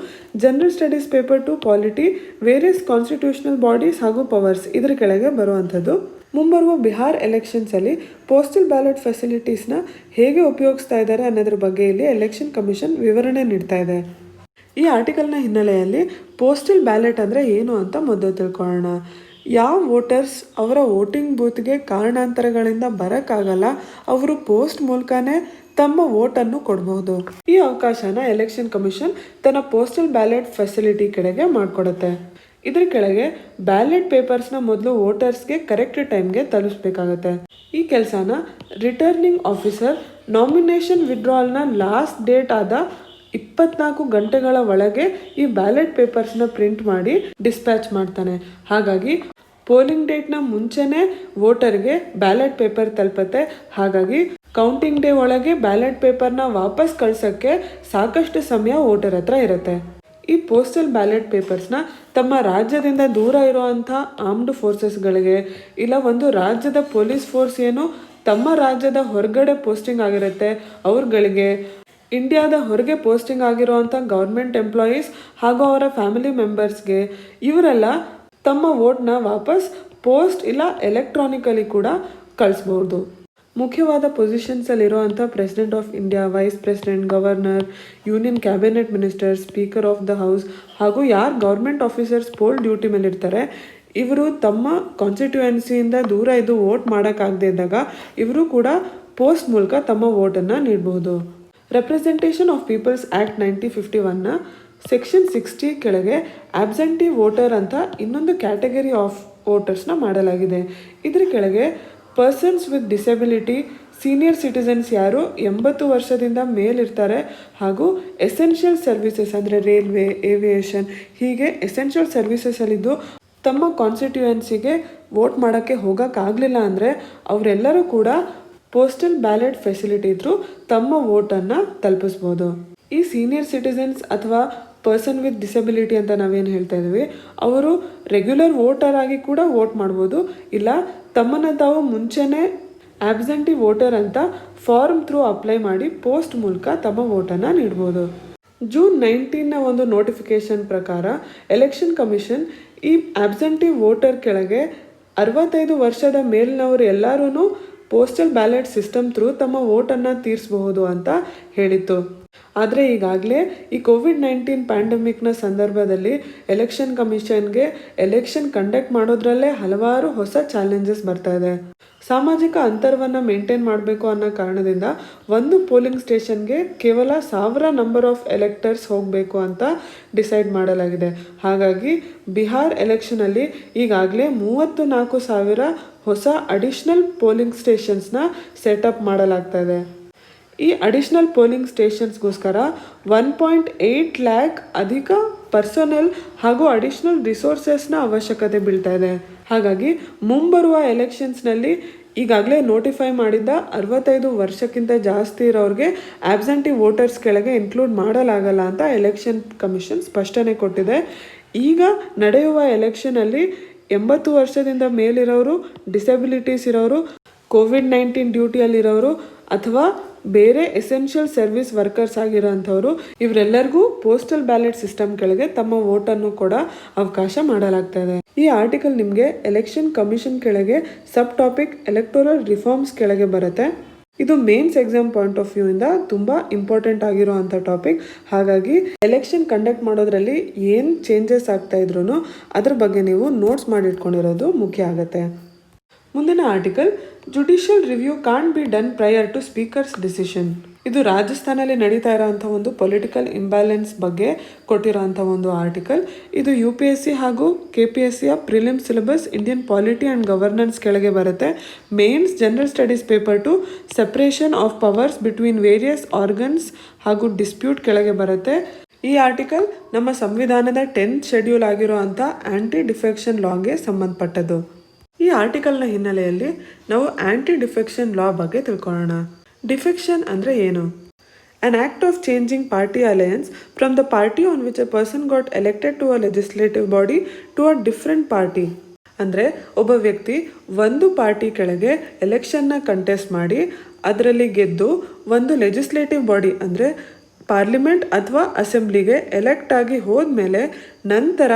General studies paper 2 polity, various constitutional bodies ಹಾಗೂ ಪವರ್ಸ್ ಇದರ ಕೆಳಗೆ ಬರುವಂಥದ್ದು. ಮುಂಬರುವ ಬಿಹಾರ್ ಎಲೆಕ್ಷನ್ಸಲ್ಲಿ ಪೋಸ್ಟಲ್ ಬ್ಯಾಲೆಟ್ ಫೆಸಿಲಿಟೀಸ್ನ ಹೇಗೆ ಉಪಯೋಗಿಸ್ತಾ ಇದ್ದಾರೆ ಅನ್ನೋದ್ರ ಬಗ್ಗೆ ಇಲ್ಲಿ ಎಲೆಕ್ಷನ್ ಕಮಿಷನ್ ವಿವರಣೆ ನೀಡ್ತಾ ಇದೆ. ಈ ಆರ್ಟಿಕಲ್ನ ಹಿನ್ನೆಲೆಯಲ್ಲಿ ಪೋಸ್ಟಲ್ ಬ್ಯಾಲೆಟ್ ಅಂದರೆ ಏನು ಅಂತ ಮೊದಲು ತಿಳ್ಕೊಳ್ಳೋಣ. ಯಾವ ವೋಟರ್ಸ್ ಅವರ ವೋಟಿಂಗ್ ಬೂತ್ಗೆ ಕಾರಣಾಂತರಗಳಿಂದ ಬರೋಕ್ಕಾಗಲ್ಲ, ಅವರು ಪೋಸ್ಟ್ ಮೂಲಕನೇ ತಮ್ಮ ವೋಟನ್ನು ಕೊಡಬಹುದು. ಈ ಅವಕಾಶನ ಎಲೆಕ್ಷನ್ ಕಮಿಷನ್ ತನ್ನ ಪೋಸ್ಟಲ್ ಬ್ಯಾಲೆಟ್ ಫೆಸಿಲಿಟಿ ಕೆಳಗೆ ಮಾಡಿಕೊಡುತ್ತೆ. ಇದ್ರ ಕೆಳಗೆ ಬ್ಯಾಲೆಟ್ ಪೇಪರ್ಸ್ನ ಮೊದಲು ವೋಟರ್ಸ್ಗೆ ಕರೆಕ್ಟ್ ಟೈಮ್ಗೆ ತಲುಪಿಸ್ಬೇಕಾಗತ್ತೆ. ಈ ಕೆಲಸನ ರಿಟರ್ನಿಂಗ್ ಆಫೀಸರ್ ನಾಮಿನೇಷನ್ ವಿಡ್ರಾಲ್ನ ಲಾಸ್ಟ್ ಡೇಟ್ ಆದ 24 ಗಂಟೆಗಳ ಒಳಗೆ ಈ ಬ್ಯಾಲೆಟ್ ಪೇಪರ್ಸ್ನ ಪ್ರಿಂಟ್ ಮಾಡಿ ಡಿಸ್ಪ್ಯಾಚ್ ಮಾಡ್ತಾನೆ. ಹಾಗಾಗಿ ಪೋಲಿಂಗ್ ಡೇಟ್ನ ಮುಂಚೆನೇ ವೋಟರ್ಗೆ ಬ್ಯಾಲೆಟ್ ಪೇಪರ್ ತಲುಪತ್ತೆ. ಹಾಗಾಗಿ ಕೌಂಟಿಂಗ್ ಡೇ ಒಳಗೆ ಬ್ಯಾಲೆಟ್ ಪೇಪರ್ನ ವಾಪಸ್ ಕಳ್ಸೋಕ್ಕೆ ಸಾಕಷ್ಟು ಸಮಯ ವೋಟರ್ ಹತ್ರ ಇರುತ್ತೆ. ಈ ಪೋಸ್ಟಲ್ ಬ್ಯಾಲೆಟ್ ಪೇಪರ್ಸ್ನ ತಮ್ಮ ರಾಜ್ಯದಿಂದ ದೂರ ಇರುವಂಥ ಆರ್ಮ್ಡ್ ಫೋರ್ಸಸ್ಗಳಿಗೆ ಇಲ್ಲ ಒಂದು ರಾಜ್ಯದ ಪೊಲೀಸ್ ಫೋರ್ಸ್ ಏನು ತಮ್ಮ ರಾಜ್ಯದ ಹೊರಗಡೆ ಪೋಸ್ಟಿಂಗ್ ಆಗಿರುತ್ತೆ ಅವ್ರಗಳಿಗೆ, ಇಂಡಿಯಾದ ಹೊರಗೆ ಪೋಸ್ಟಿಂಗ್ ಆಗಿರುವಂಥ ಗೌರ್ಮೆಂಟ್ ಎಂಪ್ಲಾಯೀಸ್ ಹಾಗೂ ಅವರ ಫ್ಯಾಮಿಲಿ ಮೆಂಬರ್ಸ್ಗೆ ಇವರೆಲ್ಲ ತಮ್ಮ ವೋಟ್ನ ವಾಪಸ್ ಪೋಸ್ಟ್ ಇಲ್ಲ ಎಲೆಕ್ಟ್ರಾನಿಕಲಿ ಕೂಡ ಕಳಿಸ್ಬೋದು. ಮುಖ್ಯವಾದ ಪೊಸಿಷನ್ಸಲ್ಲಿರುವಂಥ president of India, vice president, governor, union cabinet minister, speaker of the house ಹಾಗೂ ಯಾರು ಗೌರ್ಮೆಂಟ್ ಆಫೀಸರ್ಸ್ ಪೋಲ್ ಡ್ಯೂಟಿ ಮೇಲಿರ್ತಾರೆ ಇವರು ತಮ್ಮ ಕಾನ್ಸ್ಟಿಟ್ಯೂಯೆನ್ಸಿಯಿಂದ ದೂರ ಇದ್ದು ವೋಟ್ ಮಾಡೋಕ್ಕಾಗದೇ ಇದ್ದಾಗ ಇವರು ಕೂಡ ಪೋಸ್ಟ್ ಮೂಲಕ ತಮ್ಮ ವೋಟನ್ನು ನೀಡಬಹುದು. ರೆಪ್ರೆಸೆಂಟೇಷನ್ ಆಫ್ ಪೀಪಲ್ಸ್ ಆ್ಯಕ್ಟ್ 1951ನ ಸೆಕ್ಷನ್ 60 ಕೆಳಗೆ ಆಬ್ಸೆಂಟಿ ವೋಟರ್ ಅಂತ ಇನ್ನೊಂದು ಕ್ಯಾಟಗರಿ ಆಫ್ ವೋಟರ್ಸ್ನ ಮಾಡಲಾಗಿದೆ. ಇದ್ರ ಕೆಳಗೆ persons with disability, senior citizens ಯಾರು 80 ವರ್ಷದಿಂದ ಮೇಲಿರ್ತಾರೆ ಹಾಗೂ ಎಸೆನ್ಷಿಯಲ್ ಸರ್ವಿಸಸ್ ಅಂದರೆ ರೈಲ್ವೆ, ಏವಿಯೇಷನ್ ಹೀಗೆ ಎಸೆನ್ಷಿಯಲ್ ಸರ್ವಿಸಸಲ್ಲಿದ್ದು ತಮ್ಮ ಕಾನ್ಸ್ಟಿಟ್ಯೂಯೆನ್ಸಿಗೆ ವೋಟ್ ಮಾಡೋಕ್ಕೆ ಹೋಗೋಕ್ಕಾಗಲಿಲ್ಲ ಅಂದರೆ ಅವರೆಲ್ಲರೂ ಕೂಡ ಪೋಸ್ಟಲ್ ಬ್ಯಾಲೆಟ್ ಫೆಸಿಲಿಟಿ ಇದ್ರೂ ತಮ್ಮ ವೋಟನ್ನು ತಲುಪಿಸ್ಬೋದು. ಈ ಸೀನಿಯರ್ ಸಿಟಿಸನ್ಸ್ ಅಥವಾ ಪರ್ಸನ್ ವಿತ್ ಡಿಸೆಬಿಲಿಟಿ ಅಂತ ನಾವೇನು ಹೇಳ್ತಾ ಇದ್ದೀವಿ ಅವರು ರೆಗ್ಯುಲರ್ ವೋಟರ್ ಆಗಿ ಕೂಡ ವೋಟ್ ಮಾಡ್ಬೋದು, ಇಲ್ಲ ತಮ್ಮನ್ನು ತಾವು ಮುಂಚೆನೇ ಆಬ್ಸೆಂಟಿ ವೋಟರ್ ಅಂತ ಫಾರ್ಮ್ ಥ್ರೂ ಅಪ್ಲೈ ಮಾಡಿ ಪೋಸ್ಟ್ ಮೂಲಕ ತಮ್ಮ ವೋಟನ್ನು ನೀಡ್ಬೋದು. ಜೂನ್ 19ನ ಒಂದು ನೋಟಿಫಿಕೇಶನ್ ಪ್ರಕಾರ ಎಲೆಕ್ಷನ್ ಕಮಿಷನ್ ಈ ಆಬ್ಸೆಂಟಿ ವೋಟರ್ ಕೆಳಗೆ 65 ವರ್ಷದ ಮೇಲಿನವರು ಎಲ್ಲರೂ ಪೋಸ್ಟಲ್ ಬ್ಯಾಲೆಟ್ ಸಿಸ್ಟಮ್ ಥ್ರೂ ತಮ್ಮ ವೋಟನ್ನು ತೀರಿಸಬಹುದು ಅಂತ ಹೇಳಿತ್ತು. ಆದರೆ ಈಗಾಗಲೇ ಈ ಕೋವಿಡ್-19 ಪ್ಯಾಂಡಮಿಕ್ನ ಸಂದರ್ಭದಲ್ಲಿ ಎಲೆಕ್ಷನ್ ಕಮಿಷನ್ಗೆ ಎಲೆಕ್ಷನ್ ಕಂಡಕ್ಟ್ ಮಾಡೋದ್ರಲ್ಲೇ ಹಲವಾರು ಹೊಸ ಚಾಲೆಂಜಸ್ ಬರ್ತಾ ಇದೆ. ಸಾಮಾಜಿಕ ಅಂತರವನ್ನು ಮೇಂಟೈನ್ ಮಾಡಬೇಕು ಅನ್ನೋ ಕಾರಣದಿಂದ ಒಂದು ಪೋಲಿಂಗ್ ಸ್ಟೇಷನ್ಗೆ ಕೇವಲ 1000 ನಂಬರ್ ಆಫ್ ಎಲೆಕ್ಟರ್ಸ್ ಹೋಗಬೇಕು ಅಂತ ಡಿಸೈಡ್ ಮಾಡಲಾಗಿದೆ. ಹಾಗಾಗಿ ಬಿಹಾರ್ ಎಲೆಕ್ಷನಲ್ಲಿ ಈಗಾಗಲೇ 34,000 ಹೊಸ ಅಡಿಷ್ನಲ್ ಪೋಲಿಂಗ್ ಸ್ಟೇಷನ್ಸ್ನ ಸೆಟಪ್ ಮಾಡಲಾಗ್ತಾ ಇದೆ. ಈ ಅಡಿಷ್ನಲ್ ಪೋಲಿಂಗ್ ಸ್ಟೇಷನ್ಸ್ಗೋಸ್ಕರ 1.8 lakh ಅಧಿಕ ಪರ್ಸನಲ್ ಹಾಗೂ ಅಡಿಷ್ನಲ್ ರಿಸೋರ್ಸಸ್ನ ಅವಶ್ಯಕತೆ ಬೀಳ್ತಾ ಇದೆ. ಹಾಗಾಗಿ ಮುಂಬರುವ ಎಲೆಕ್ಷನ್ಸ್ನಲ್ಲಿ ಈಗಾಗಲೇ ನೋಟಿಫೈ ಮಾಡಿದ್ದ 65 ವರ್ಷಕ್ಕಿಂತ ಜಾಸ್ತಿ ಇರೋರಿಗೆ ಆಬ್ಸೆಂಟಿ ವೋಟರ್ಸ್ ಕೆಳಗೆ ಇನ್ಕ್ಲೂಡ್ ಮಾಡಲಾಗಲ್ಲ ಅಂತ ಎಲೆಕ್ಷನ್ ಕಮಿಷನ್ ಸ್ಪಷ್ಟನೆ ಕೊಟ್ಟಿದೆ. ಈಗ ನಡೆಯುವ ಎಲೆಕ್ಷನಲ್ಲಿ 80 ವರ್ಷದಿಂದ ಮೇಲಿರೋರು, ಡಿಸೆಬಿಲಿಟೀಸ್ ಇರೋರು, ಕೋವಿಡ್-19 ಡ್ಯೂಟಿಯಲ್ಲಿರೋರು ಅಥವಾ ಬೇರೆ ಎಸೆನ್ಷಿಯಲ್ ಸರ್ವಿಸ್ ವರ್ಕರ್ಸ್ ಆಗಿರೋಂಥವ್ರು ಇವರೆಲ್ಲರಿಗೂ ಪೋಸ್ಟಲ್ ಬ್ಯಾಲೆಟ್ ಸಿಸ್ಟಮ್ ಕೆಳಗೆ ತಮ್ಮ ವೋಟನ್ನು ಕೂಡ ಅವಕಾಶ ಮಾಡಲಾಗ್ತಾ ಇದೆ. ಈ ಆರ್ಟಿಕಲ್ ನಿಮಗೆ ಎಲೆಕ್ಷನ್ ಕಮಿಷನ್ ಕೆಳಗೆ ಸಬ್ ಟಾಪಿಕ್ ಎಲೆಕ್ಟೋರಲ್ ರಿಫಾರ್ಮ್ಸ್ ಕೆಳಗೆ ಬರುತ್ತೆ. ಇದು mains exam point of view ಇಂದ ತುಂಬ ಇಂಪಾರ್ಟೆಂಟ್ ಆಗಿರುವಂಥ ಟಾಪಿಕ್. ಹಾಗಾಗಿ ಎಲೆಕ್ಷನ್ ಕಂಡಕ್ಟ್ ಮಾಡೋದ್ರಲ್ಲಿ ಏನು ಚೇಂಜಸ್ ಆಗ್ತಾ ಇದ್ರು ಅದ್ರ ಬಗ್ಗೆ ನೀವು ನೋಟ್ಸ್ ಮಾಡಿಟ್ಕೊಂಡಿರೋದು ಮುಖ್ಯ ಆಗುತ್ತೆ. ಮುಂದಿನ article, judicial review can't be done prior to speaker's decision. ಇದು ರಾಜಸ್ಥಾನಲ್ಲಿ ನಡೀತಾ ಇರೋಂಥ ಒಂದು ಪೊಲಿಟಿಕಲ್ ಇಂಬ್ಯಾಲೆನ್ಸ್ ಬಗ್ಗೆ ಕೊಟ್ಟಿರೋಂಥ ಒಂದು ಆರ್ಟಿಕಲ್. ಇದು UPSC ಹಾಗೂ KPSCಯ prelims syllabus Indian polity and governance ಕೆಳಗೆ ಬರುತ್ತೆ. Mains general studies paper two separation of powers between various organs ಹಾಗೂ ಡಿಸ್ಪ್ಯೂಟ್ ಕೆಳಗೆ ಬರುತ್ತೆ. ಈ ಆರ್ಟಿಕಲ್ ನಮ್ಮ ಸಂವಿಧಾನದ 10th ಶೆಡ್ಯೂಲ್ ಆಗಿರುವಂಥ ಆ್ಯಂಟಿ ಡಿಫೆಕ್ಷನ್ ಲಾಗೆ ಸಂಬಂಧಪಟ್ಟದ್ದು. ಈ ಆರ್ಟಿಕಲ್ನ ಹಿನ್ನೆಲೆಯಲ್ಲಿ ನಾವು ಆ್ಯಂಟಿ ಡಿಫೆಕ್ಷನ್ ಲಾ ಬಗ್ಗೆ ತಿಳ್ಕೊಳ್ಳೋಣ. ಡಿಫೆಕ್ಷನ್ ಅಂದರೆ ಏನು? An act of changing party alliance from the party on which a person got elected to a legislative body to a different party. ಅಂದರೆ ಒಬ್ಬ ವ್ಯಕ್ತಿ ಒಂದು ಪಾರ್ಟಿ ಕೆಳಗೆ ಎಲೆಕ್ಷನ್ನ ಕಂಟೆಸ್ಟ್ ಮಾಡಿ ಅದರಲ್ಲಿ ಗೆದ್ದು ಒಂದು ಲೆಜಿಸ್ಲೇಟಿವ್ ಬಾಡಿ ಅಂದರೆ ಪಾರ್ಲಿಮೆಂಟ್ ಅಥವಾ ಅಸೆಂಬ್ಲಿಗೆ ಎಲೆಕ್ಟ್ ಆಗಿ ಹೋದ್ಮೇಲೆ ನಂತರ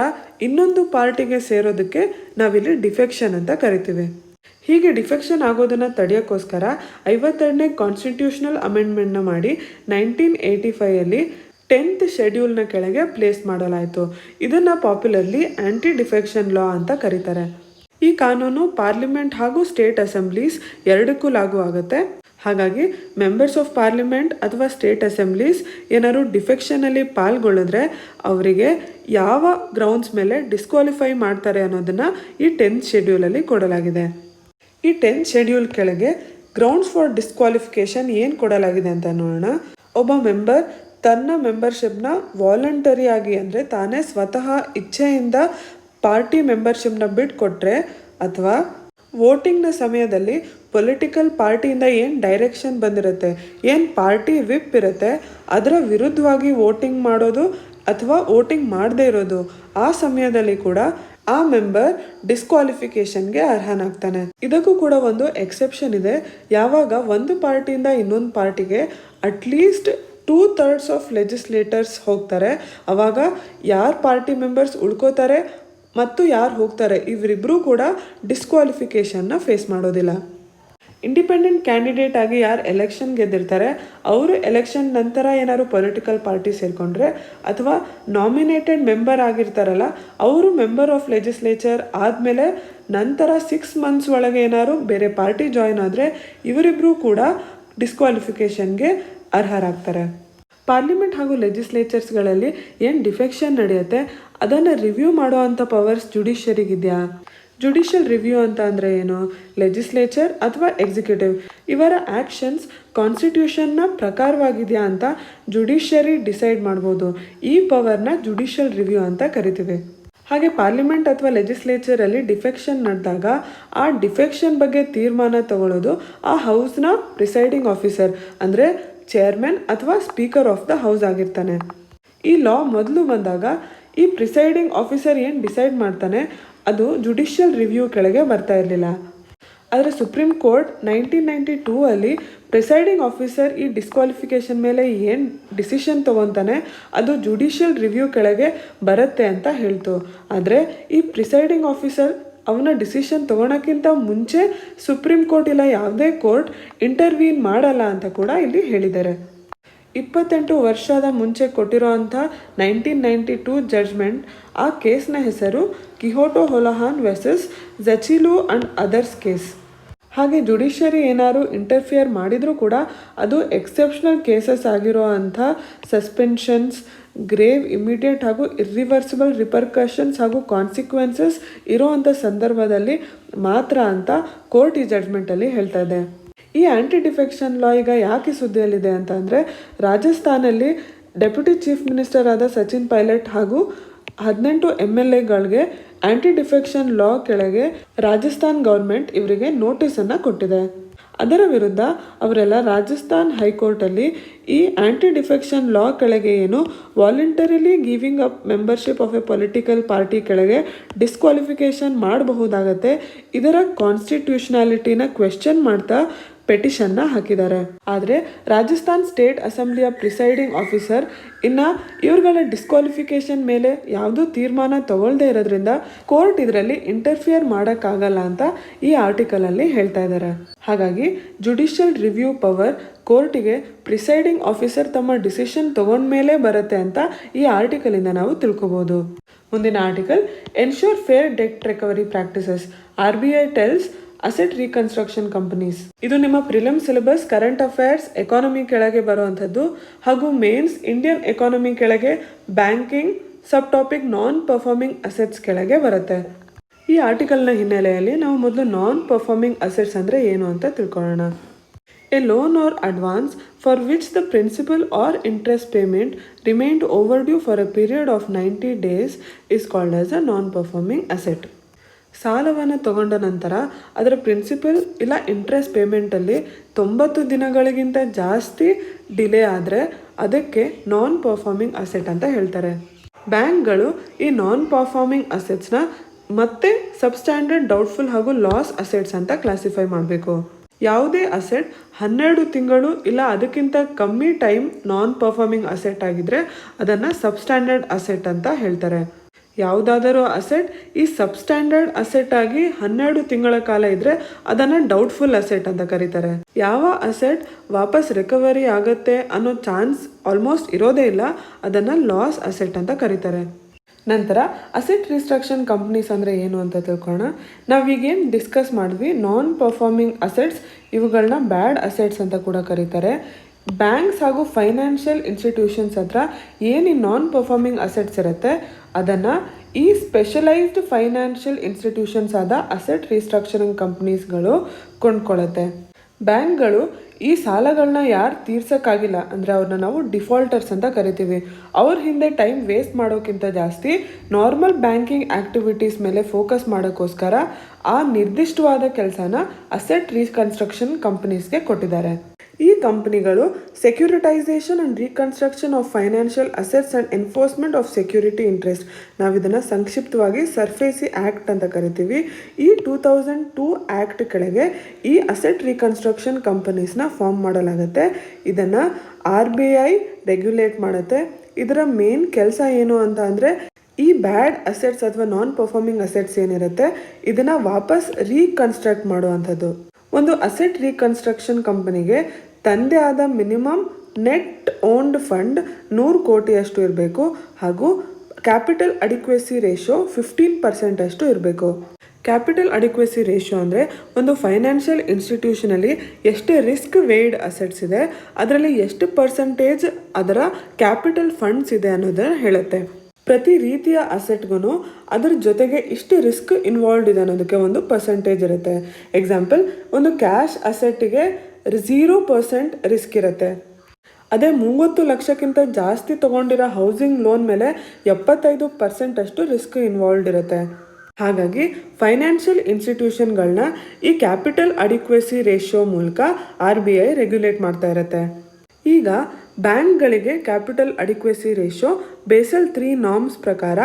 ಇನ್ನೊಂದು ಪಾರ್ಟಿಗೆ ಸೇರೋದಕ್ಕೆ ನಾವಿಲ್ಲಿ ಡಿಫೆಕ್ಷನ್ ಅಂತ ಕರಿತೀವಿ. ಹೀಗೆ ಡಿಫೆಕ್ಷನ್ ಆಗೋದನ್ನು ತಡೆಯೋಕ್ಕೋಸ್ಕರ 52ನೇ ಕಾನ್ಸ್ಟಿಟ್ಯೂಷನಲ್ ಅಮೆಂಡ್ಮೆಂಟ್ನ ಮಾಡಿ 1985 10th ಶೆಡ್ಯೂಲ್ನ ಕೆಳಗೆ ಪ್ಲೇಸ್ ಮಾಡಲಾಯಿತು. ಇದನ್ನು ಪಾಪ್ಯುಲರ್ಲಿ ಆ್ಯಂಟಿ ಡಿಫೆಕ್ಷನ್ ಲಾ ಅಂತ ಕರೀತಾರೆ. ಈ ಕಾನೂನು ಪಾರ್ಲಿಮೆಂಟ್ ಹಾಗೂ ಸ್ಟೇಟ್ ಅಸೆಂಬ್ಲೀಸ್ ಎರಡಕ್ಕೂ ಲಾಗೂ ಆಗುತ್ತೆ. ಹಾಗಾಗಿ ಮೆಂಬರ್ಸ್ ಆಫ್ ಪಾರ್ಲಿಮೆಂಟ್ ಅಥವಾ ಸ್ಟೇಟ್ ಅಸೆಂಬ್ಲೀಸ್ ಏನಾದ್ರು ಡಿಫೆಕ್ಷನಲ್ಲಿ ಪಾಲ್ಗೊಳ್ಳಿದ್ರೆ ಅವರಿಗೆ ಯಾವ ಗ್ರೌಂಡ್ಸ್ ಮೇಲೆ ಡಿಸ್ಕ್ವಾಲಿಫೈ ಮಾಡ್ತಾರೆ ಅನ್ನೋದನ್ನು ಈ 10th ಶೆಡ್ಯೂಲಲ್ಲಿ ಕೊಡಲಾಗಿದೆ. ಈ 10th ಶೆಡ್ಯೂಲ್ ಕೆಳಗೆ ಗ್ರೌಂಡ್ಸ್ ಫಾರ್ ಡಿಸ್ಕ್ವಾಲಿಫಿಕೇಶನ್ ಏನು ಕೊಡಲಾಗಿದೆ ಅಂತ ನೋಡೋಣ. ಒಬ್ಬ ಮೆಂಬರ್ ತನ್ನ ಮೆಂಬರ್ಶಿಪ್ನ ವಾಲಂಟರಿಯಾಗಿ ಅಂದರೆ ತಾನೇ ಸ್ವತಃ ಇಚ್ಛೆಯಿಂದ ಪಾರ್ಟಿ ಮೆಂಬರ್ಶಿಪ್ನ ಬಿಟ್ಕೊಟ್ರೆ ಅಥವಾ ವೋಟಿಂಗ್ನ ಸಮಯದಲ್ಲಿ ಪೊಲಿಟಿಕಲ್ ಪಾರ್ಟಿಯಿಂದ ಏನು ಡೈರೆಕ್ಷನ್ ಬಂದಿರುತ್ತೆ, ಏನು ಪಾರ್ಟಿ ವಿಪ್ ಇರುತ್ತೆ ಅದರ ವಿರುದ್ಧವಾಗಿ ವೋಟಿಂಗ್ ಮಾಡೋದು ಅಥವಾ ವೋಟಿಂಗ್ ಮಾಡದೇ ಇರೋದು, ಆ ಸಮಯದಲ್ಲಿ ಕೂಡ ಆ ಮೆಂಬರ್ ಡಿಸ್ಕ್ವಾಲಿಫಿಕೇಶನ್ಗೆ ಅರ್ಹನಾಗ್ತಾನೆ. ಇದಕ್ಕೂ ಕೂಡ ಒಂದು ಎಕ್ಸೆಪ್ಷನ್ ಇದೆ. ಯಾವಾಗ ಒಂದು ಪಾರ್ಟಿಯಿಂದ ಇನ್ನೊಂದು ಪಾರ್ಟಿಗೆ ಅಟ್ಲೀಸ್ಟ್ 2/3 ಆಫ್ ಲೆಜಿಸ್ಲೇಟರ್ಸ್ ಹೋಗ್ತಾರೆ, ಅವಾಗ ಯಾರು ಪಾರ್ಟಿ ಮೆಂಬರ್ಸ್ ಉಳ್ಕೋತಾರೆ ಮತ್ತು ಯಾರು ಹೋಗ್ತಾರೆ ಇವರಿಬ್ಬರೂ ಕೂಡ ಡಿಸ್ಕ್ವಾಲಿಫಿಕೇಷನ್ನ ಫೇಸ್ ಮಾಡೋದಿಲ್ಲ. ಇಂಡಿಪೆಂಡೆಂಟ್ ಕ್ಯಾಂಡಿಡೇಟ್ ಆಗಿ ಯಾರು ಎಲೆಕ್ಷನ್ ಗೆದ್ದಿರ್ತಾರೆ ಅವರು ಎಲೆಕ್ಷನ್ ನಂತರ ಏನಾದ್ರು ಪೊಲಿಟಿಕಲ್ ಪಾರ್ಟಿ ಸೇರಿಕೊಂಡ್ರೆ ಅಥವಾ ನಾಮಿನೇಟೆಡ್ ಮೆಂಬರ್ ಆಗಿರ್ತಾರಲ್ಲ ಅವರು ಮೆಂಬರ್ ಆಫ್ ಲೆಜಿಸ್ಲೇಚರ್ ಆದಮೇಲೆ ನಂತರ 6 months ಒಳಗೆ ಏನಾದ್ರು ಬೇರೆ ಪಾರ್ಟಿ ಜಾಯಿನ್ ಆದರೆ ಇವರಿಬ್ಬರೂ ಕೂಡ ಡಿಸ್ಕ್ವಾಲಿಫಿಕೇಷನ್ಗೆ ಅರ್ಹರಾಗ್ತಾರೆ. ಪಾರ್ಲಿಮೆಂಟ್ ಹಾಗೂ ಲೆಜಿಸ್ಲೇಚರ್ಸ್ಗಳಲ್ಲಿ ಏನು ಡಿಫೆಕ್ಷನ್ ನಡೆಯುತ್ತೆ ಅದನ್ನು ರಿವ್ಯೂ ಮಾಡುವಂಥ ಪವರ್ಸ್ ಜುಡಿಷಿಯರಿಗಿದೆಯಾ? ಜುಡಿಷಿಯಲ್ ರಿವ್ಯೂ ಅಂತ ಅಂದರೆ ಏನು? ಲೆಜಿಸ್ಲೇಚರ್ ಅಥವಾ ಎಕ್ಸಿಕ್ಯೂಟಿವ್ ಇವರ ಆ್ಯಕ್ಷನ್ಸ್ ಕಾನ್ಸ್ಟಿಟ್ಯೂಷನ್ನ ಪ್ರಕಾರವಾಗಿದೆಯಾ ಅಂತ ಜುಡಿಷಿಯರಿ ಡಿಸೈಡ್ ಮಾಡ್ಬೋದು. ಈ ಪವರ್ನ ಜುಡಿಷಿಯಲ್ ರಿವ್ಯೂ ಅಂತ ಕರಿತೀವಿ. ಹಾಗೆ ಪಾರ್ಲಿಮೆಂಟ್ ಅಥವಾ ಲೆಜಿಸ್ಲೇಚರಲ್ಲಿ ಡಿಫೆಕ್ಷನ್ ನಡೆದಾಗ ಆ ಡಿಫೆಕ್ಷನ್ ಬಗ್ಗೆ ತೀರ್ಮಾನ ತಗೊಳ್ಳೋದು ಆ ಹೌಸ್ನ ಪ್ರಿಸೈಡಿಂಗ್ ಆಫೀಸರ್ ಅಂದರೆ ಚೇರ್ಮನ್ ಅಥವಾ ಸ್ಪೀಕರ್ ಆಫ್ ದ ಹೌಸ್ ಆಗಿರ್ತಾನೆ. ಈ ಲಾ ಮೊದಲು ಬಂದಾಗ ಈ ಪ್ರಿಸೈಡಿಂಗ್ ಆಫೀಸರ್ ಏನು ಡಿಸೈಡ್ ಮಾಡ್ತಾನೆ ಅದು ಜುಡಿಷಿಯಲ್ ರಿವ್ಯೂ ಕೆಳಗೆ ಬರ್ತಾ ಇರಲಿಲ್ಲ. ಆದರೆ ಸುಪ್ರೀಂ ಕೋರ್ಟ್ 1992 ಪ್ರಿಸೈಡಿಂಗ್ ಆಫೀಸರ್ ಈ ಡಿಸ್ಕ್ವಾಲಿಫಿಕೇಷನ್ ಮೇಲೆ ಏನು ಡಿಸಿಷನ್ ತೊಗೊತಾನೆ ಅದು ಜುಡಿಷಿಯಲ್ ರಿವ್ಯೂ ಕೆಳಗೆ ಬರುತ್ತೆ ಅಂತ ಹೇಳ್ತು. ಆದರೆ ಈ ಪ್ರಿಸೈಡಿಂಗ್ ಆಫೀಸರ್ ಅವನ ಡಿಸಿಷನ್ ತೊಗೊಳಕ್ಕಿಂತ ಮುಂಚೆ ಸುಪ್ರೀಂ ಕೋರ್ಟ್ ಇಲ್ಲ ಯಾವುದೇ ಕೋರ್ಟ್ ಇಂಟರ್ವೀನ್ ಮಾಡಲ್ಲ ಅಂತ ಕೂಡ ಇಲ್ಲಿ ಹೇಳಿದ್ದಾರೆ. 28 ವರ್ಷದ ಮುಂಚೆ ಕೊಟ್ಟಿರೋಂಥ 1992 ಜಡ್ಜ್ಮೆಂಟ್, ಆ ಕೇಸ್ನ ಹೆಸರು ಕಿಹೋಟೋ ಹೊಲಹಾನ್ ವರ್ಸಸ್ ಝಚಿಲು ಆ್ಯಂಡ್ ಅದರ್ಸ್ ಕೇಸ್. ಹಾಗೆ ಜುಡಿಷಿಯರಿ ಏನಾದ್ರು ಇಂಟರ್ಫಿಯರ್ ಮಾಡಿದರೂ ಕೂಡ ಅದು ಎಕ್ಸೆಪ್ಷನಲ್ ಕೇಸಸ್ ಆಗಿರೋ ಅಂಥ ಸಸ್ಪೆನ್ಷನ್ಸ್, ಗ್ರೇವ್ ಇಮಿಡಿಯೇಟ್ ಹಾಗೂ ಇರ್ರಿವರ್ಸಿಬಲ್ ರಿಪರ್ಕಷನ್ಸ್ ಹಾಗೂ ಕಾನ್ಸಿಕ್ವೆನ್ಸಸ್ ಇರೋವಂಥ ಸಂದರ್ಭದಲ್ಲಿ ಮಾತ್ರ ಅಂತ ಕೋರ್ಟ್ ಈ ಜಡ್ಜ್ಮೆಂಟಲ್ಲಿ ಹೇಳ್ತಾ ಇದೆ. ಈ ಆ್ಯಂಟಿ ಡಿಫೆಕ್ಷನ್ ಲಾ ಈಗ ಯಾಕೆ ಸುದ್ದಿಯಲ್ಲಿದೆ ಅಂತ ಅಂದರೆ ರಾಜಸ್ಥಾನಲ್ಲಿ ಡೆಪ್ಯೂಟಿ ಚೀಫ್ ಮಿನಿಸ್ಟರ್ ಆದ ಸಚಿನ್ ಪೈಲಟ್ ಹಾಗೂ 18 MLAಗಳಿಗೆ ಆ್ಯಂಟಿ ಡಿಫೆಕ್ಷನ್ ಲಾ ಕೆಳಗೆ ರಾಜಸ್ಥಾನ್ ಗೌರ್ಮೆಂಟ್ ಇವರಿಗೆ ನೋಟಿಸನ್ನು ಕೊಟ್ಟಿದೆ. ಅದರ ವಿರುದ್ಧ ಅವರೆಲ್ಲ ರಾಜಸ್ಥಾನ್ ಹೈಕೋರ್ಟಲ್ಲಿ ಈ ಆ್ಯಂಟಿ ಡಿಫೆಕ್ಷನ್ ಲಾ ಕೆಳಗೆ ಏನು voluntarily giving up membership of a political party ಕೆಳಗೆ ಡಿಸ್ಕ್ವಾಲಿಫಿಕೇಷನ್ ಮಾಡಬಹುದಾಗತ್ತೆ, ಇದರ ಕಾನ್ಸ್ಟಿಟ್ಯೂಷನಾಲಿಟಿನ ಕ್ವೆಶ್ಚನ್ ಮಾಡ್ತಾ ಪೆಟಿಷನ್ನ ಹಾಕಿದ್ದಾರೆ. ಆದರೆ ರಾಜಸ್ಥಾನ್ ಸ್ಟೇಟ್ ಅಸೆಂಬ್ಲಿಯ ಪ್ರಿಸೈಡಿಂಗ್ ಆಫೀಸರ್ ಇವ್ರುಗಳ ಡಿಸ್ಕ್ವಾಲಿಫಿಕೇಶನ್ ಮೇಲೆ ಯಾವುದೂ ತೀರ್ಮಾನ ತಗೊಳ್ದೇ ಇರೋದ್ರಿಂದ ಕೋರ್ಟ್ ಇದರಲ್ಲಿ ಇಂಟರ್ಫಿಯರ್ ಮಾಡೋಕ್ಕಾಗಲ್ಲ ಅಂತ ಈ ಆರ್ಟಿಕಲಲ್ಲಿ ಹೇಳ್ತಾ ಇದ್ದಾರೆ. ಹಾಗಾಗಿ ಜುಡಿಷಿಯಲ್ ರಿವ್ಯೂ ಪವರ್ ಕೋರ್ಟಿಗೆ ಪ್ರಿಸೈಡಿಂಗ್ ಆಫೀಸರ್ ತಮ್ಮ ಡಿಸಿಷನ್ ತಗೊಂಡ್ಮೇಲೆ ಬರುತ್ತೆ ಅಂತ ಈ ಆರ್ಟಿಕಲಿಂದ ನಾವು ತಿಳ್ಕೊಬೋದು. ಮುಂದಿನ article, ensure fair debt recovery practices. RBI tells asset reconstruction companies. ಇದು ನಿಮ್ಮ prelim syllabus current affairs economy ಕೆಳಗೆ ಬರುವಂಥದ್ದು ಹಾಗೂ ಮೇನ್ಸ್ ಇಂಡಿಯನ್ ಎಕಾನಮಿ ಕೆಳಗೆ ಬ್ಯಾಂಕಿಂಗ್ ಸಬ್ ಟಾಪಿಕ್ ನಾನ್ ಪರ್ಫಾರ್ಮಿಂಗ್ ಅಸೆಟ್ಸ್ ಕೆಳಗೆ ಬರುತ್ತೆ. ಈ ಆರ್ಟಿಕಲ್ನ ಹಿನ್ನೆಲೆಯಲ್ಲಿ ನಾವು ಮೊದಲು ನಾನ್ ಪರ್ಫಾರ್ಮಿಂಗ್ ಅಸೆಟ್ಸ್ ಅಂದರೆ ಏನು ಅಂತ ತಿಳ್ಕೊಳ್ಳೋಣ. A loan or advance for which the principal or interest payment remained overdue for a period of 90 days is called as a non-performing asset. ಸಾಲವನ್ನು ತಗೊಂಡ ನಂತರ ಅದರ ಪ್ರಿನ್ಸಿಪಲ್ ಇಲ್ಲ ಇಂಟ್ರೆಸ್ಟ್ ಪೇಮೆಂಟಲ್ಲಿ 90 ದಿನಗಳಿಗಿಂತ ಜಾಸ್ತಿ ಡಿಲೇ ಆದರೆ ಅದಕ್ಕೆ ನಾನ್ ಪರ್ಫಾರ್ಮಿಂಗ್ ಅಸೆಟ್ ಅಂತ ಹೇಳ್ತಾರೆ. ಬ್ಯಾಂಕ್ಗಳು ಈ ನಾನ್ ಪರ್ಫಾರ್ಮಿಂಗ್ ಅಸೆಟ್ಸ್ನ ಮತ್ತೆ ಸಬ್ಸ್ಟ್ಯಾಂಡರ್ಡ್, ಡೌಟ್ಫುಲ್ ಹಾಗೂ ಲಾಸ್ ಅಸೆಟ್ಸ್ ಅಂತ ಕ್ಲಾಸಿಫೈ ಮಾಡಬೇಕು. ಯಾವುದೇ ಅಸೆಟ್ 12 ತಿಂಗಳು ಇಲ್ಲ ಅದಕ್ಕಿಂತ ಕಮ್ಮಿ ಟೈಮ್ ನಾನ್ ಪರ್ಫಾರ್ಮಿಂಗ್ ಅಸೆಟ್ ಆಗಿದ್ರೆ ಅದನ್ನು ಸಬ್ಸ್ಟ್ಯಾಂಡರ್ಡ್ ಅಸೆಟ್ ಅಂತ ಹೇಳ್ತಾರೆ. ಯಾವುದಾದರೂ ಅಸೆಟ್ ಈ ಸಬ್ಸ್ಟ್ಯಾಂಡರ್ಡ್ ಅಸೆಟ್ ಆಗಿ 12 ತಿಂಗಳ ಕಾಲ ಇದ್ರೆ ಅದನ್ನು ಡೌಟ್ಫುಲ್ ಅಸೆಟ್ ಅಂತ ಕರೀತಾರೆ. ಯಾವ ಅಸೆಟ್ ವಾಪಸ್ ರಿಕವರಿ ಆಗುತ್ತೆ ಅನ್ನೋ ಚಾನ್ಸ್ ಆಲ್ಮೋಸ್ಟ್ ಇರೋದೇ ಇಲ್ಲ, ಅದನ್ನು ಲಾಸ್ ಅಸೆಟ್ ಅಂತ ಕರೀತಾರೆ. ನಂತರ ಅಸೆಟ್ ರಿಸ್ಟ್ರಕ್ಷನ್ ಕಂಪ್ನೀಸ್ ಅಂದರೆ ಏನು ಅಂತ ತಿಳ್ಕೊಳ್ಳೋಣ. ನಾವೀಗೇನು ಡಿಸ್ಕಸ್ ಮಾಡಿದ್ವಿ, ನಾನ್ ಪರ್ಫಾರ್ಮಿಂಗ್ ಅಸೆಟ್ಸ್ ಇವುಗಳನ್ನ ಬ್ಯಾಡ್ ಅಸೆಟ್ಸ್ ಅಂತ ಕೂಡ ಕರೀತಾರೆ. ಬ್ಯಾಂಕ್ಸ್ ಹಾಗೂ ಫೈನಾನ್ಷಿಯಲ್ ಇನ್ಸ್ಟಿಟ್ಯೂಷನ್ಸ್ ಹತ್ರ ಏನು ನಾನ್ ಪರ್ಫಾರ್ಮಿಂಗ್ ಅಸೆಟ್ಸ್ ಇರುತ್ತೆ ಅದನ್ನು ಈ ಸ್ಪೆಷಲೈಸ್ಡ್ ಫೈನಾನ್ಷಿಯಲ್ ಇನ್ಸ್ಟಿಟ್ಯೂಷನ್ಸ್ ಆದ ಅಸೆಟ್ ರಿಸ್ಟ್ರಕ್ಚರಿಂಗ್ ಕಂಪ್ನೀಸ್ಗಳು ಕೊಂಡ್ಕೊಳ್ಳುತ್ತೆ. ಬ್ಯಾಂಕ್ಗಳು ಈ ಸಾಲಗಳನ್ನ ಯಾರು ತೀರ್ಸೋಕ್ಕಾಗಿಲ್ಲ ಅಂದರೆ ಅವ್ರನ್ನ ನಾವು ಡಿಫಾಲ್ಟರ್ಸ್ ಅಂತ ಕರಿತೀವಿ. ಅವ್ರ ಹಿಂದೆ ಟೈಮ್ ವೇಸ್ಟ್ ಮಾಡೋಕ್ಕಿಂತ ಜಾಸ್ತಿ ನಾರ್ಮಲ್ ಬ್ಯಾಂಕಿಂಗ್ ಆ್ಯಕ್ಟಿವಿಟೀಸ್ ಮೇಲೆ ಫೋಕಸ್ ಮಾಡೋಕ್ಕೋಸ್ಕರ ಆ ನಿರ್ದಿಷ್ಟವಾದ ಕೆಲಸನ ಅಸೆಟ್ ರೀಕನ್ಸ್ಟ್ರಕ್ಷನ್ ಕಂಪನೀಸ್ಗೆ ಕೊಟ್ಟಿದ್ದಾರೆ. ಈ ಕಂಪನಿಗಳು securitisation and reconstruction of financial assets and enforcement of security interest, ನಾವು ಇದನ್ನು ಸಂಕ್ಷಿಪ್ತವಾಗಿ ಸರ್ಫೇಸಿ ಆ್ಯಕ್ಟ್ ಅಂತ ಕರಿತೀವಿ. ಈ 2002 ಆ್ಯಕ್ಟ್ ಕೆಳಗೆ ಈ ಅಸೆಟ್ ರೀಕನ್ಸ್ಟ್ರಕ್ಷನ್ ಕಂಪನೀಸ್ನ ಫಾರ್ಮ್ ಮಾಡಲಾಗುತ್ತೆ. ಇದನ್ನು RBI ರೆಗ್ಯುಲೇಟ್ ಮಾಡುತ್ತೆ. ಇದರ ಮೇನ್ ಕೆಲಸ ಏನು ಅಂತ ಅಂದರೆ ಈ ಬ್ಯಾಡ್ ಅಸೆಟ್ಸ್ ಅಥವಾ ನಾನ್ ಪರ್ಫಾರ್ಮಿಂಗ್ ಅಸೆಟ್ಸ್ ಏನಿರುತ್ತೆ ಇದನ್ನು ವಾಪಸ್ ರೀಕನ್ಸ್ಟ್ರಕ್ಟ್ ಮಾಡುವಂಥದ್ದು. ಒಂದು ಅಸೆಟ್ ರೀಕನ್ಸ್ಟ್ರಕ್ಷನ್ ಕಂಪನಿಗೆ ತಂದೆ ಆದ ಮಿನಿಮಮ್ ನೆಟ್ ಓನ್ಡ್ ಫಂಡ್ 100 ಕೋಟಿಯಷ್ಟು ಇರಬೇಕು ಹಾಗೂ ಕ್ಯಾಪಿಟಲ್ ಅಡಿಕ್ವೆಸಿ ರೇಷಿಯೋ 15% ಅಷ್ಟು ಇರಬೇಕು. ಕ್ಯಾಪಿಟಲ್ ಅಡಿಕ್ವೆಸಿ ರೇಷಿಯೋ ಅಂದರೆ ಒಂದು ಫೈನಾನ್ಷಿಯಲ್ ಇನ್ಸ್ಟಿಟ್ಯೂಷನಲ್ಲಿ ಎಷ್ಟು ರಿಸ್ಕ್ ವೇಯ್ಡ್ ಅಸೆಟ್ಸ್ ಇದೆ ಅದರಲ್ಲಿ ಎಷ್ಟು ಪರ್ಸೆಂಟೇಜ್ ಅದರ ಕ್ಯಾಪಿಟಲ್ ಫಂಡ್ಸ್ ಇದೆ ಅನ್ನೋದನ್ನು ಹೇಳುತ್ತೆ. ಪ್ರತಿ ರೀತಿಯ ಅಸೆಟ್ಗೂ ಅದ್ರ ಜೊತೆಗೆ ಇಷ್ಟು ರಿಸ್ಕ್ ಇನ್ವಾಲ್ವ್ಡ್ ಇದೆ ಅನ್ನೋದಕ್ಕೆ ಒಂದು ಪರ್ಸೆಂಟೇಜ್ ಇರುತ್ತೆ. ಎಕ್ಸಾಂಪಲ್, ಒಂದು ಕ್ಯಾಶ್ ಅಸೆಟ್ಟಿಗೆ 0% ರಿಸ್ಕ್ ಇರುತ್ತೆ. ಅದೇ 30 ಲಕ್ಷಕ್ಕಿಂತ ಜಾಸ್ತಿ ತೊಗೊಂಡಿರೋ ಹೌಸಿಂಗ್ ಲೋನ್ ಮೇಲೆ 75% ಅಷ್ಟು ರಿಸ್ಕ್ ಇನ್ವಾಲ್ವ್ಡ್ ಇರುತ್ತೆ. ಹಾಗಾಗಿ ಫೈನಾನ್ಷಿಯಲ್ ಇನ್ಸ್ಟಿಟ್ಯೂಷನ್ಗಳನ್ನ ಈ ಕ್ಯಾಪಿಟಲ್ ಅಡಿಕ್ವೆಸಿ ರೇಷಿಯೋ ಮೂಲಕ RBI ರೆಗ್ಯುಲೇಟ್ ಮಾಡ್ತಾ ಇರುತ್ತೆ. ಈಗ ಬ್ಯಾಂಕ್ಗಳಿಗೆ ಕ್ಯಾಪಿಟಲ್ ಅಡಿಕ್ವೆಸಿ ರೇಷಿಯೋ ಬೇಸಲ್ 3 ನಾರ್ಮ್ಸ್ ಪ್ರಕಾರ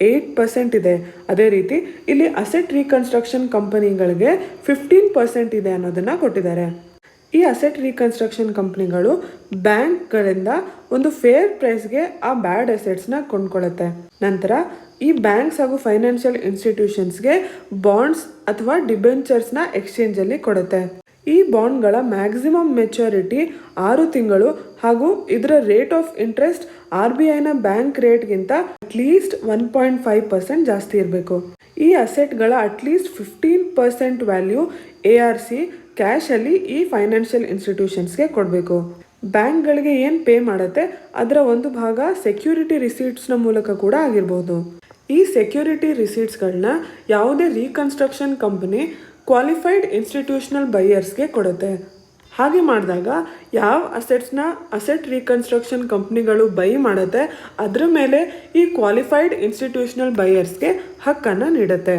8% ಇದೆ. ಅದೇ ರೀತಿ ಇಲ್ಲಿ ಅಸೆಟ್ ರೀಕನ್ಸ್ಟ್ರಕ್ಷನ್ ಕಂಪನಿಗಳಿಗೆ 15% ಇದೆ ಅನ್ನೋದನ್ನು ಕೊಟ್ಟಿದ್ದಾರೆ. ಈ ಅಸೆಟ್ ರೀಕನ್ಸ್ಟ್ರಕ್ಷನ್ ಕಂಪ್ನಿಗಳು ಬ್ಯಾಂಕ್ಗಳಿಂದ ಒಂದು ಫೇರ್ ಪ್ರೈಸ್ಗೆ ಆ ಬ್ಯಾಡ್ ಅಸೆಟ್ಸ್ನ ಕೊಂಡ್ಕೊಳ್ಳುತ್ತೆ. ನಂತರ ಈ ಬ್ಯಾಂಕ್ಸ್ ಹಾಗೂ ಫೈನಾನ್ಷಿಯಲ್ ಇನ್ಸ್ಟಿಟ್ಯೂಷನ್ಸ್ಗೆ ಬಾಂಡ್ಸ್ ಅಥವಾ ಡಿಬೆಂಚರ್ಸ್ನ ಎಕ್ಸ್ಚೇಂಜಲ್ಲಿ ಕೊಡುತ್ತೆ. ಈ ಬಾಂಡ್ಗಳ ಮ್ಯಾಕ್ಸಿಮಮ್ ಮೆಚುರಿಟಿ 6 ತಿಂಗಳು ಹಾಗೂ ಇದರ ರೇಟ್ ಆಫ್ ಇಂಟ್ರೆಸ್ಟ್ RBIನ ಬ್ಯಾಂಕ್ ರೇಟ್ಗಿಂತ ಅಟ್ಲೀಸ್ಟ್ 1.5% ಜಾಸ್ತಿ ಇರಬೇಕು. ಈ ಅಸೆಟ್ಗಳ ಅಟ್ಲೀಸ್ಟ್ 15% ವ್ಯಾಲ್ಯೂ ARC ಕ್ಯಾಶಲ್ಲಿ ಈ ಫೈನಾನ್ಷಿಯಲ್ ಇನ್ಸ್ಟಿಟ್ಯೂಷನ್ಸ್ಗೆ ಕೊಡಬೇಕು. ಬ್ಯಾಂಕ್ಗಳಿಗೆ ಏನು ಪೇ ಮಾಡುತ್ತೆ ಅದರ ಒಂದು ಭಾಗ ಸೆಕ್ಯೂರಿಟಿ ರಿಸೀಟ್ಸ್ನ ಮೂಲಕ ಕೂಡ ಆಗಿರ್ಬೋದು. ಈ ಸೆಕ್ಯೂರಿಟಿ ರಿಸೀಟ್ಸ್ಗಳನ್ನ ಯಾವುದೇ ರೀಕನ್ಸ್ಟ್ರಕ್ಷನ್ ಕಂಪನಿ ಕ್ವಾಲಿಫೈಡ್ ಇನ್ಸ್ಟಿಟ್ಯೂಷನಲ್ ಬೈಯರ್ಸ್ಗೆ ಕೊಡುತ್ತೆ. ಹಾಗೆ ಮಾಡಿದಾಗ ಯಾವ ಅಸೆಟ್ಸ್ನ ಅಸೆಟ್ ರೀಕನ್ಸ್ಟ್ರಕ್ಷನ್ ಕಂಪ್ನಿಗಳು ಬೈ ಮಾಡುತ್ತೆ ಅದರ ಮೇಲೆ ಈ ಕ್ವಾಲಿಫೈಡ್ ಇನ್ಸ್ಟಿಟ್ಯೂಷನಲ್ ಬೈಯರ್ಸ್ಗೆ ಹಕ್ಕನ್ನು ನೀಡುತ್ತೆ.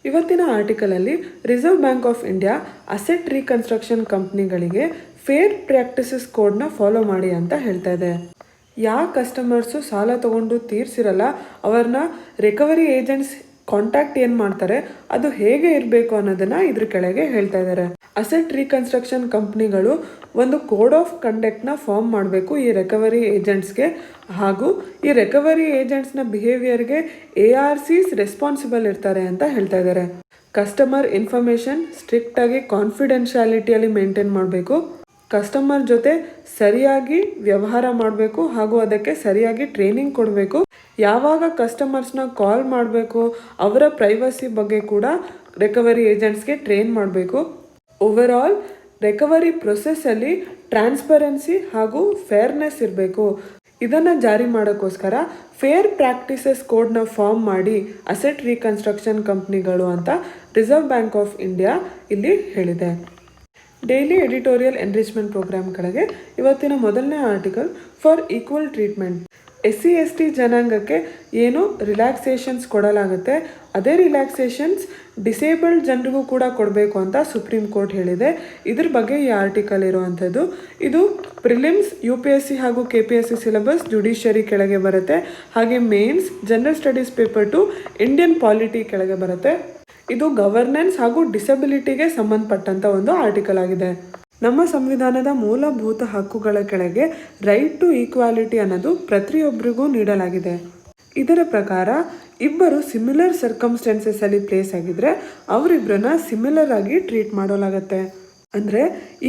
ಇವತ್ತಿನ ಆರ್ಟಿಕಲಲ್ಲಿ Reserve Bank of India asset reconstruction ಕಂಪ್ನಿಗಳಿಗೆ ಫೇರ್ ಪ್ರಾಕ್ಟೀಸಸ್ ಕೋಡ್ನ ಫಾಲೋ ಮಾಡಿ ಅಂತ ಹೇಳ್ತಾ ಇದೆ. ಯಾವ ಕಸ್ಟಮರ್ಸು ಸಾಲ ತಗೊಂಡು ತೀರಿಸಿರಲ್ಲ ಅವ್ರನ್ನ ರಿಕವರಿ ಏಜೆಂಟ್ಸ್ ಕಾಂಟ್ಯಾಕ್ಟ್ ಏನು ಮಾಡ್ತಾರೆ ಅದು ಹೇಗೆ ಇರಬೇಕು ಅನ್ನೋದನ್ನು ಇದ್ರ ಕೆಳಗೆ ಹೇಳ್ತಾ ಇದ್ದಾರೆ. ಅಸೆಟ್ ರೀಕನ್ಸ್ಟ್ರಕ್ಷನ್ ಕಂಪ್ನಿಗಳು ಒಂದು ಕೋಡ್ ಆಫ್ ಕಂಡಕ್ಟ್ನ ಫಾರ್ಮ್ ಮಾಡಬೇಕು ಈ ರಿಕವರಿ ಏಜೆಂಟ್ಸ್ಗೆ, ಹಾಗೂ ಈ ರಿಕವರಿ ಏಜೆಂಟ್ಸ್ನ ಬಿಹೇವಿಯರ್ಗೆ ARCs ರೆಸ್ಪಾನ್ಸಿಬಲ್ ಇರ್ತಾರೆ ಅಂತ ಹೇಳ್ತಾ ಇದ್ದಾರೆ. ಕಸ್ಟಮರ್ ಇನ್ಫಾರ್ಮೇಷನ್ ಸ್ಟ್ರಿಕ್ಟಾಗಿ ಕಾನ್ಫಿಡೆನ್ಷಿಯಾಲಿಟಿಯಲ್ಲಿ ಮೇಂಟೈನ್ ಮಾಡಬೇಕು, ಕಸ್ಟಮರ್ ಜೊತೆ ಸರಿಯಾಗಿ ವ್ಯವಹಾರ ಮಾಡಬೇಕು ಹಾಗೂ ಅದಕ್ಕೆ ಸರಿಯಾಗಿ ಟ್ರೈನಿಂಗ್ ಕೊಡಬೇಕು. ಯಾವಾಗ ಕಸ್ಟಮರ್ಸ್ನ ಕಾಲ್ ಮಾಡಬೇಕು ಅವರ ಪ್ರೈವಸಿ ಬಗ್ಗೆ ಕೂಡ ರಿಕವರಿ ಏಜೆಂಟ್ಸ್ಗೆ ಟ್ರೈನ್ ಮಾಡಬೇಕು. ಓವರಾಲ್ ರಿಕವರಿ ಪ್ರೊಸೆಸ್ಸಲ್ಲಿ ಟ್ರಾನ್ಸ್ಪರೆನ್ಸಿ ಹಾಗೂ ಫೇರ್ನೆಸ್ ಇರಬೇಕು. ಇದನ್ನು ಜಾರಿ ಮಾಡೋಕ್ಕೋಸ್ಕರ ಫೇರ್ ಪ್ರಾಕ್ಟೀಸಸ್ ಕೋಡ್ನ ಫಾರ್ಮ್ ಮಾಡಿ ಅಸೆಟ್ ರೀಕನ್ಸ್ಟ್ರಕ್ಷನ್ ಕಂಪ್ನಿಗಳು ಅಂತ ರಿಸರ್ವ್ ಬ್ಯಾಂಕ್ ಆಫ್ ಇಂಡಿಯಾ ಇಲ್ಲಿ ಹೇಳಿದೆ. ಡೈಲಿ ಎಡಿಟೋರಿಯಲ್ ಎನ್ರಿಚ್ಮೆಂಟ್ ಪ್ರೋಗ್ರಾಮ್ ಕೆಳಗೆ ಇವತ್ತಿನ ಮೊದಲನೇ article for equal treatment. SC/ST ಜನಾಂಗಕ್ಕೆ ಏನು ರಿಲ್ಯಾಕ್ಸೇಷನ್ಸ್ ಕೊಡಲಾಗುತ್ತೆ ಅದೇ ರಿಲ್ಯಾಕ್ಸೇಷನ್ಸ್ ಡಿಸೇಬಲ್ಡ್ ಜನರಿಗೂ ಕೂಡ ಕೊಡಬೇಕು ಅಂತ ಸುಪ್ರೀಂ ಕೋರ್ಟ್ ಹೇಳಿದೆ. ಇದ್ರ ಬಗ್ಗೆ ಈ ಆರ್ಟಿಕಲ್ ಇರುವಂಥದ್ದು. ಇದು ಪ್ರಿಲಿಮ್ಸ್ UPSC ಹಾಗೂ KPSC ಸಿಲೆಬಸ್ ಜುಡಿಷಿಯರಿ ಕೆಳಗೆ ಬರುತ್ತೆ, ಹಾಗೆ mains general studies paper 2 Indian polity ಕೆಳಗೆ ಬರುತ್ತೆ. ಇದು ಗವರ್ನೆನ್ಸ್ ಹಾಗೂ ಡಿಸಬಿಲಿಟಿಗೆ ಸಂಬಂಧಪಟ್ಟಂಥ ಒಂದು ಆರ್ಟಿಕಲ್ ಆಗಿದೆ. ನಮ್ಮ ಸಂವಿಧಾನದ ಮೂಲಭೂತ ಹಕ್ಕುಗಳ ಕೆಳಗೆ ರೈಟ್ ಟು ಈಕ್ವಾಲಿಟಿ ಅನ್ನೋದು ಪ್ರತಿಯೊಬ್ಬರಿಗೂ ನೀಡಲಾಗಿದೆ. ಇದರ ಪ್ರಕಾರ ಇಬ್ಬರು ಸಿಮಿಲರ್ ಸರ್ಕಮ್ಸ್ಟೆನ್ಸಸ್ ಅಲ್ಲಿ ಪ್ಲೇಸ್ ಆಗಿದ್ರೆ ಅವರಿಬ್ಬರನ್ನ ಸಿಮಿಲರ್ ಆಗಿ ಟ್ರೀಟ್ ಮಾಡೋಲಾಗತ್ತೆ. ಅಂದರೆ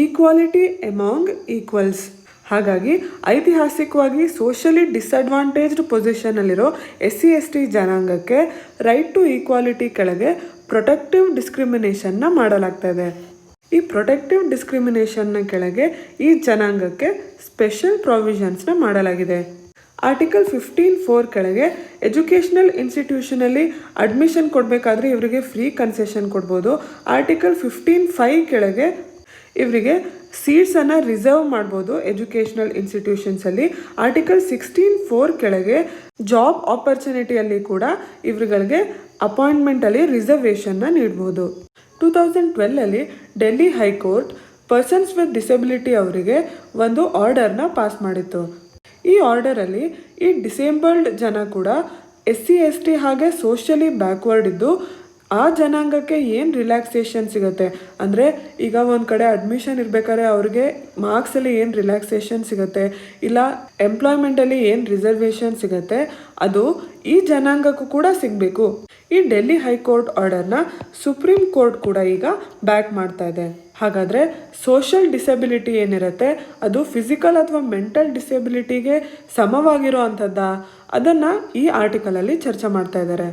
ಈಕ್ವಾಲಿಟಿ ಎಮಾಂಗ್ ಈಕ್ವಲ್ಸ್. ಹಾಗಾಗಿ ಐತಿಹಾಸಿಕವಾಗಿ ಸೋಷಲಿ ಡಿಸ್ಅಡ್ವಾಂಟೇಜ್ಡ್ ಪೊಸಿಷನಲ್ಲಿರೋ SC/ST ಜನಾಂಗಕ್ಕೆ ರೈಟ್ ಟು ಈಕ್ವಾಲಿಟಿ ಕೆಳಗೆ ಪ್ರೊಟೆಕ್ಟಿವ್ ಡಿಸ್ಕ್ರಿಮಿನೇಷನ್ನ ಮಾಡಲಾಗ್ತಾ ಇದೆ. ಈ ಪ್ರೊಟೆಕ್ಟಿವ್ ಡಿಸ್ಕ್ರಿಮಿನೇಷನ್ನ ಕೆಳಗೆ ಈ ಜನಾಂಗಕ್ಕೆ ಸ್ಪೆಷಲ್ ಪ್ರಾವಿಷನ್ಸ್ನ ಮಾಡಲಾಗಿದೆ. ಆರ್ಟಿಕಲ್ 15(4) ಕೆಳಗೆ ಎಜುಕೇಷನಲ್ ಇನ್ಸ್ಟಿಟ್ಯೂಷನಲ್ಲಿ ಅಡ್ಮಿಷನ್ ಕೊಡಬೇಕಾದ್ರೆ ಇವರಿಗೆ ಫ್ರೀ ಕನ್ಸೆಷನ್ ಕೊಡ್ಬೋದು. ಆರ್ಟಿಕಲ್ 15(5) ಕೆಳಗೆ ಇವರಿಗೆ ಸೀಟ್ಸನ್ನು ರಿಸರ್ವ್ ಮಾಡ್ಬೋದು ಎಜುಕೇಷನಲ್ ಇನ್ಸ್ಟಿಟ್ಯೂಷನ್ಸಲ್ಲಿ. ಆರ್ಟಿಕಲ್ 16(4) ಕೆಳಗೆ ಜಾಬ್ ಆಪರ್ಚುನಿಟಿಯಲ್ಲಿ ಕೂಡ ಇವರುಗಳಿಗೆ ಅಪಾಯಿಂಟ್ಮೆಂಟಲ್ಲಿ ರಿಸರ್ವೇಷನ್ನ ನೀಡ್ಬೋದು. 2012 Delhi high court persons with disability ಅವರಿಗೆ ಒಂದು ಆರ್ಡರ್ನ ಪಾಸ್ ಮಾಡಿತ್ತು. ಈ ಆರ್ಡರಲ್ಲಿ ಈ ಡಿಸೇಬಲ್ಡ್ ಜನ ಕೂಡ SC/ST ಹಾಗೆ ಸೋಷಿಯಲಿ ಬ್ಯಾಕ್ವರ್ಡ್ ಇದ್ದು ಆ ಜನಾಂಗಕ್ಕೆ ಏನು ರಿಲ್ಯಾಕ್ಸೇಷನ್ ಸಿಗುತ್ತೆ ಅಂದರೆ ಈಗ ಒಂದು ಕಡೆ ಅಡ್ಮಿಷನ್ ಇರಬೇಕಾದ್ರೆ ಅವ್ರಿಗೆ ಮಾರ್ಕ್ಸಲ್ಲಿ ಏನು ರಿಲ್ಯಾಕ್ಸೇಷನ್ ಸಿಗುತ್ತೆ, ಇಲ್ಲ ಎಂಪ್ಲಾಯ್ಮೆಂಟಲ್ಲಿ ಏನು ರಿಸರ್ವೇಷನ್ ಸಿಗುತ್ತೆ, ಅದು ಈ ಜನಾಂಗಕ್ಕೂ ಕೂಡ ಸಿಗಬೇಕು. ಈ ಡೆಲ್ಲಿ ಹೈಕೋರ್ಟ್ ಆರ್ಡರ್ನ ಸುಪ್ರೀಂ ಕೋರ್ಟ್ ಕೂಡ ಈಗ ಬ್ಯಾಕ್ ಮಾಡ್ತಾ ಇದೆ. ಹಾಗಾದರೆ ಸೋಷಲ್ ಡಿಸೆಬಿಲಿಟಿ ಏನಿರುತ್ತೆ ಅದು ಫಿಸಿಕಲ್ ಅಥವಾ ಮೆಂಟಲ್ ಡಿಸೆಬಿಲಿಟಿಗೆ ಸಮವಾಗಿರೋ ಅಂಥದ್ದಾ, ಅದನ್ನು ಈ ಆರ್ಟಿಕಲಲ್ಲಿ ಚರ್ಚೆ ಮಾಡ್ತಾ ಇದ್ದಾರೆ.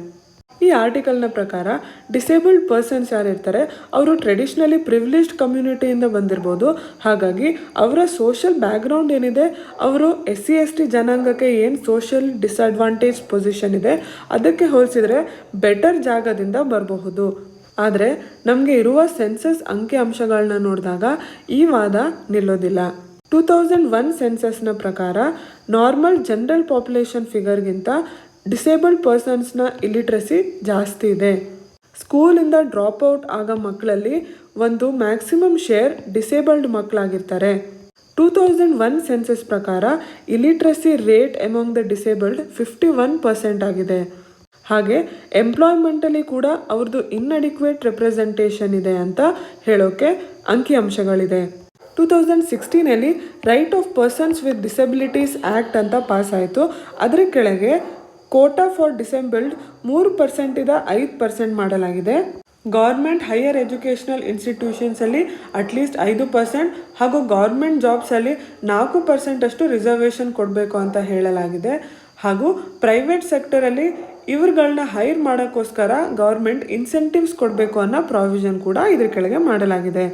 ಈ ಆರ್ಟಿಕಲ್ನ ಪ್ರಕಾರ ಡಿಸೇಬಲ್ಡ್ ಪರ್ಸನ್ಸ್ ಯಾರಿರ್ತಾರೆ ಅವರು ಟ್ರೆಡಿಷ್ನಲಿ ಪ್ರಿವಿಲೇಜ್ಡ್ ಕಮ್ಯುನಿಟಿಯಿಂದ ಬಂದಿರ್ಬೋದು. ಹಾಗಾಗಿ ಅವರ ಸೋಷಲ್ ಬ್ಯಾಕ್ಗ್ರೌಂಡ್ ಏನಿದೆ, ಅವರು SC/ST ಜನಾಂಗಕ್ಕೆ ಏನು ಸೋಷಲ್ ಡಿಸ್ಅಡ್ವಾಂಟೇಜ್ ಪೊಸಿಷನ್ ಇದೆ ಅದಕ್ಕೆ ಹೋಲಿಸಿದರೆ ಬೆಟರ್ ಜಾಗದಿಂದ ಬರಬಹುದು. ಆದರೆ ನಮಗೆ ಇರುವ ಸೆನ್ಸಸ್ ಅಂಕಿ ಅಂಶಗಳನ್ನ ನೋಡಿದಾಗ ಈ ವಾದ ನಿಲ್ಲೋದಿಲ್ಲ. 2001 ಸೆನ್ಸಸ್ನ ಪ್ರಕಾರ ನಾರ್ಮಲ್ ಜನರಲ್ ಪಾಪ್ಯುಲೇಷನ್ ಫಿಗರ್ಗಿಂತ ಡಿಸೇಬಲ್ಡ್ ಪರ್ಸನ್ಸ್ನ ಇಲಿಟ್ರಸಿ ಜಾಸ್ತಿ ಇದೆ. ಸ್ಕೂಲಿಂದ ಡ್ರಾಪ್ ಔಟ್ ಆಗೋ ಮಕ್ಕಳಲ್ಲಿ ಒಂದು ಮ್ಯಾಕ್ಸಿಮಮ್ ಶೇರ್ ಡಿಸೇಬಲ್ಡ್ ಮಕ್ಕಳಾಗಿರ್ತಾರೆ. 2001 ಸೆನ್ಸಸ್ ಪ್ರಕಾರ ಇಲಿಟ್ರಸಿ ರೇಟ್ ಎಮಾಂಗ್ ದ ಡಿಸೇಬಲ್ಡ್ 51% ಆಗಿದೆ. ಹಾಗೆ ಎಂಪ್ಲಾಯ್ಮೆಂಟಲ್ಲಿ ಕೂಡ ಅವ್ರದ್ದು ಇನ್ಅಡಿಕ್ವೇಟ್ ರೆಪ್ರೆಸೆಂಟೇಷನ್ ಇದೆ ಅಂತ ಹೇಳೋಕ್ಕೆ ಅಂಕಿಅಂಶಗಳಿದೆ. 2016 right of persons with disabilities act ಅಂತ ಪಾಸ್ ಆಯಿತು. ಅದರ ಕೆಳಗೆ ಕೋಟಾ ಫಾರ್ ಡಿಸೇಬಲ್ಡ್ 3% 5% ಮಾಡಲಾಗಿದೆ. ಗೌರ್ಮೆಂಟ್ ಹೈಯರ್ ಎಜುಕೇಷನಲ್ ಇನ್ಸ್ಟಿಟ್ಯೂಷನ್ಸಲ್ಲಿ ಅಟ್ಲೀಸ್ಟ್ 5% ಹಾಗೂ ಗೌರ್ಮೆಂಟ್ ಜಾಬ್ಸಲ್ಲಿ 4% ಅಷ್ಟು ರಿಸರ್ವೇಷನ್ ಕೊಡಬೇಕು ಅಂತ ಹೇಳಲಾಗಿದೆ. ಹಾಗೂ ಪ್ರೈವೇಟ್ ಸೆಕ್ಟರಲ್ಲಿ ಇವ್ರುಗಳನ್ನ ಹೈರ್ ಮಾಡೋಕ್ಕೋಸ್ಕರ ಗೌರ್ಮೆಂಟ್ ಇನ್ಸೆಂಟಿವ್ಸ್ ಕೊಡಬೇಕು ಅನ್ನೋ ಪ್ರಾವಿಷನ್ ಕೂಡ ಇದ್ರ ಕೆಳಗೆ ಮಾಡಲಾಗಿದೆ.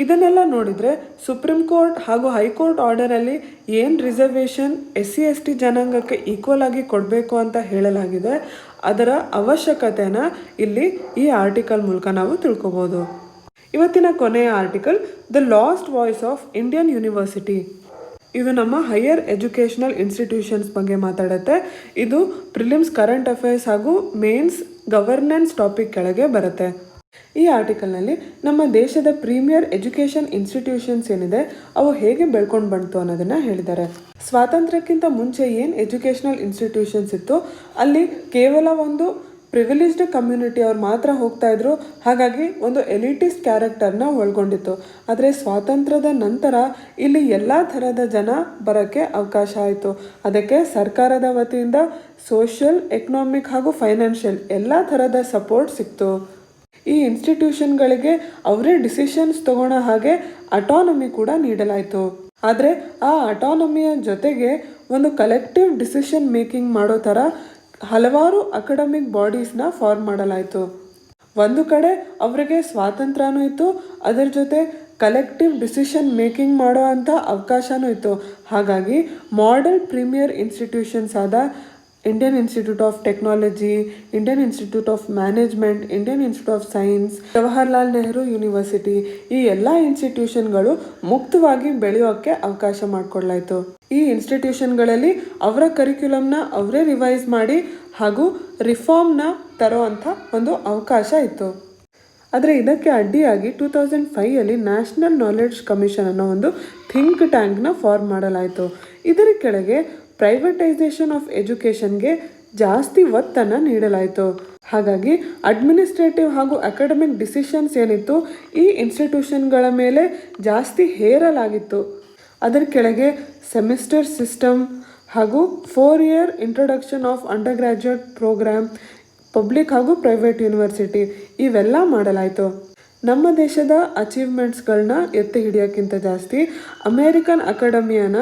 ಇದನ್ನೆಲ್ಲ ನೋಡಿದರೆ ಸುಪ್ರೀಂ ಕೋರ್ಟ್ ಹಾಗೂ ಹೈಕೋರ್ಟ್ ಆರ್ಡರಲ್ಲಿ ಏನು ರಿಸರ್ವೇಷನ್ SC/ST ಜನಾಂಗಕ್ಕೆ ಈಕ್ವಲ್ ಆಗಿ ಕೊಡಬೇಕು ಅಂತ ಹೇಳಲಾಗಿದೆ ಅದರ ಅವಶ್ಯಕತೆನ ಇಲ್ಲಿ ಈ ಆರ್ಟಿಕಲ್ ಮೂಲಕ ನಾವು ತಿಳ್ಕೊಬೋದು. ಇವತ್ತಿನ ಕೊನೆಯ article the last voice of Indian university. ಇದು ನಮ್ಮ ಹೈಯರ್ ಎಜುಕೇಷನಲ್ ಇನ್ಸ್ಟಿಟ್ಯೂಷನ್ಸ್ ಬಗ್ಗೆ ಮಾತಾಡುತ್ತೆ. ಇದು ಪ್ರಿಲಿಮ್ಸ್ ಕರೆಂಟ್ ಅಫೇರ್ಸ್ ಹಾಗೂ ಮೇನ್ಸ್ ಗವರ್ನೆನ್ಸ್ ಟಾಪಿಕ್ ಕೆಳಗೆ ಬರುತ್ತೆ. ಈ ಆರ್ಟಿಕಲ್ನಲ್ಲಿ ನಮ್ಮ ದೇಶದ ಪ್ರೀಮಿಯರ್ ಎಜುಕೇಷನ್ ಇನ್ಸ್ಟಿಟ್ಯೂಷನ್ಸ್ ಏನಿದೆ ಅವು ಹೇಗೆ ಬೆಳ್ಕೊಂಡು ಬಂತು ಅನ್ನೋದನ್ನು ಹೇಳಿದ್ದಾರೆ. ಸ್ವಾತಂತ್ರ್ಯಕ್ಕಿಂತ ಮುಂಚೆ ಏನು ಎಜುಕೇಷನಲ್ ಇನ್ಸ್ಟಿಟ್ಯೂಷನ್ಸ್ ಇತ್ತು ಅಲ್ಲಿ ಕೇವಲ ಒಂದು ಪ್ರಿವಿಲೇಜ್ಡ್ ಕಮ್ಯುನಿಟಿ ಅವ್ರು ಮಾತ್ರ ಹೋಗ್ತಾ ಇದ್ರು. ಹಾಗಾಗಿ ಒಂದು ಎಲಿಟಿಸ್ಟ್ ಕ್ಯಾರೆಕ್ಟರ್ನ ಒಳಗೊಂಡಿತ್ತು. ಆದರೆ ಸ್ವಾತಂತ್ರ್ಯದ ನಂತರ ಇಲ್ಲಿ ಎಲ್ಲ ಥರದ ಜನ ಬರೋಕ್ಕೆ ಅವಕಾಶ ಆಯಿತು. ಅದಕ್ಕೆ ಸರ್ಕಾರದ ವತಿಯಿಂದ ಸೋಷಿಯಲ್, ಎಕನಾಮಿಕ್ ಹಾಗೂ ಫೈನಾನ್ಷಿಯಲ್ ಎಲ್ಲ ಥರದ ಸಪೋರ್ಟ್ ಸಿಕ್ತು. ಈ ಇನ್ಸ್ಟಿಟ್ಯೂಷನ್ಗಳಿಗೆ ಅವರೇ ಡಿಸಿಷನ್ಸ್ ತಗೊಳ್ಳೋ ಹಾಗೆ ಅಟಾನಮಿ ಕೂಡ ನೀಡಲಾಯಿತು. ಆದರೆ ಆ ಅಟಾನಮಿಯ ಜೊತೆಗೆ ಒಂದು ಕಲೆಕ್ಟಿವ್ ಡಿಸಿಷನ್ ಮೇಕಿಂಗ್ ಮಾಡೋ ಥರ ಹಲವಾರು ಅಕಾಡೆಮಿಕ್ ಬಾಡೀಸ್ನ ಫಾರ್ಮ್ ಮಾಡಲಾಯಿತು. ಒಂದು ಕಡೆ ಅವರಿಗೆ ಸ್ವಾತಂತ್ರ್ಯನೂ ಇತ್ತು, ಅದರ ಜೊತೆ ಕಲೆಕ್ಟಿವ್ ಡಿಸಿಷನ್ ಮೇಕಿಂಗ್ ಮಾಡೋ ಅಂಥ ಅವಕಾಶನೂ ಇತ್ತು. ಹಾಗಾಗಿ ಮಾಡೆಲ್ ಪ್ರೀಮಿಯರ್ ಇನ್ಸ್ಟಿಟ್ಯೂಷನ್ಸ್ ಆದ Indian institute of technology, Indian institute of management, Indian institute of science, Jawaharlal Nehru university ಈ ಎಲ್ಲ ಇನ್ಸ್ಟಿಟ್ಯೂಷನ್ಗಳು ಮುಕ್ತವಾಗಿ ಬೆಳೆಯೋಕ್ಕೆ ಅವಕಾಶ ಮಾಡಿಕೊಡ್ಲಾಯಿತು. ಈ ಇನ್ಸ್ಟಿಟ್ಯೂಷನ್ಗಳಲ್ಲಿ ಅವರ ಕರಿಕ್ಯುಲಮ್ನ ಅವರೇ ರಿವೈಸ್ ಮಾಡಿ ಹಾಗೂ ರಿಫಾರ್ಮ್ನ ತರೋ ಅಂಥ ಒಂದು ಅವಕಾಶ ಇತ್ತು. ಆದರೆ ಇದಕ್ಕೆ ಅಡ್ಡಿಯಾಗಿ 2005 ನ್ಯಾಷನಲ್ ನಾಲೆಡ್ಜ್ ಕಮಿಷನ್ ಅನ್ನೋ ಒಂದು ಥಿಂಕ್ ಟ್ಯಾಂಕ್ನ ಫಾರ್ಮ್ ಮಾಡಲಾಯಿತು. ಇದರ ಕೆಳಗೆ ಪ್ರೈವೇಟೈಸೇಷನ್ ಆಫ್ ಎಜುಕೇಷನ್ಗೆ ಜಾಸ್ತಿ ಒತ್ತನ್ನು ನೀಡಲಾಯಿತು. ಹಾಗಾಗಿ ಅಡ್ಮಿನಿಸ್ಟ್ರೇಟಿವ್ ಹಾಗೂ ಅಕಾಡೆಮಿಕ್ ಡಿಸಿಷನ್ಸ್ ಏನಿತ್ತು ಈ ಇನ್ಸ್ಟಿಟ್ಯೂಷನ್ಗಳ ಮೇಲೆ ಜಾಸ್ತಿ ಹೇರಲಾಗಿತ್ತು. ಅದರ ಕೆಳಗೆ ಸೆಮಿಸ್ಟರ್ ಸಿಸ್ಟಮ್ ಹಾಗೂ 4 year introduction of undergraduate programme, public ಹಾಗೂ ಪ್ರೈವೇಟ್ ಯೂನಿವರ್ಸಿಟಿ ಇವೆಲ್ಲ ಮಾಡಲಾಯಿತು. ನಮ್ಮ ದೇಶದ ಅಚೀವ್ಮೆಂಟ್ಸ್ಗಳನ್ನ ಎತ್ತಿ ಹಿಡಿಯೋಕ್ಕಿಂತ ಜಾಸ್ತಿ ಅಮೇರಿಕನ್ ಅಕಾಡೆಮಿಯನ್ನ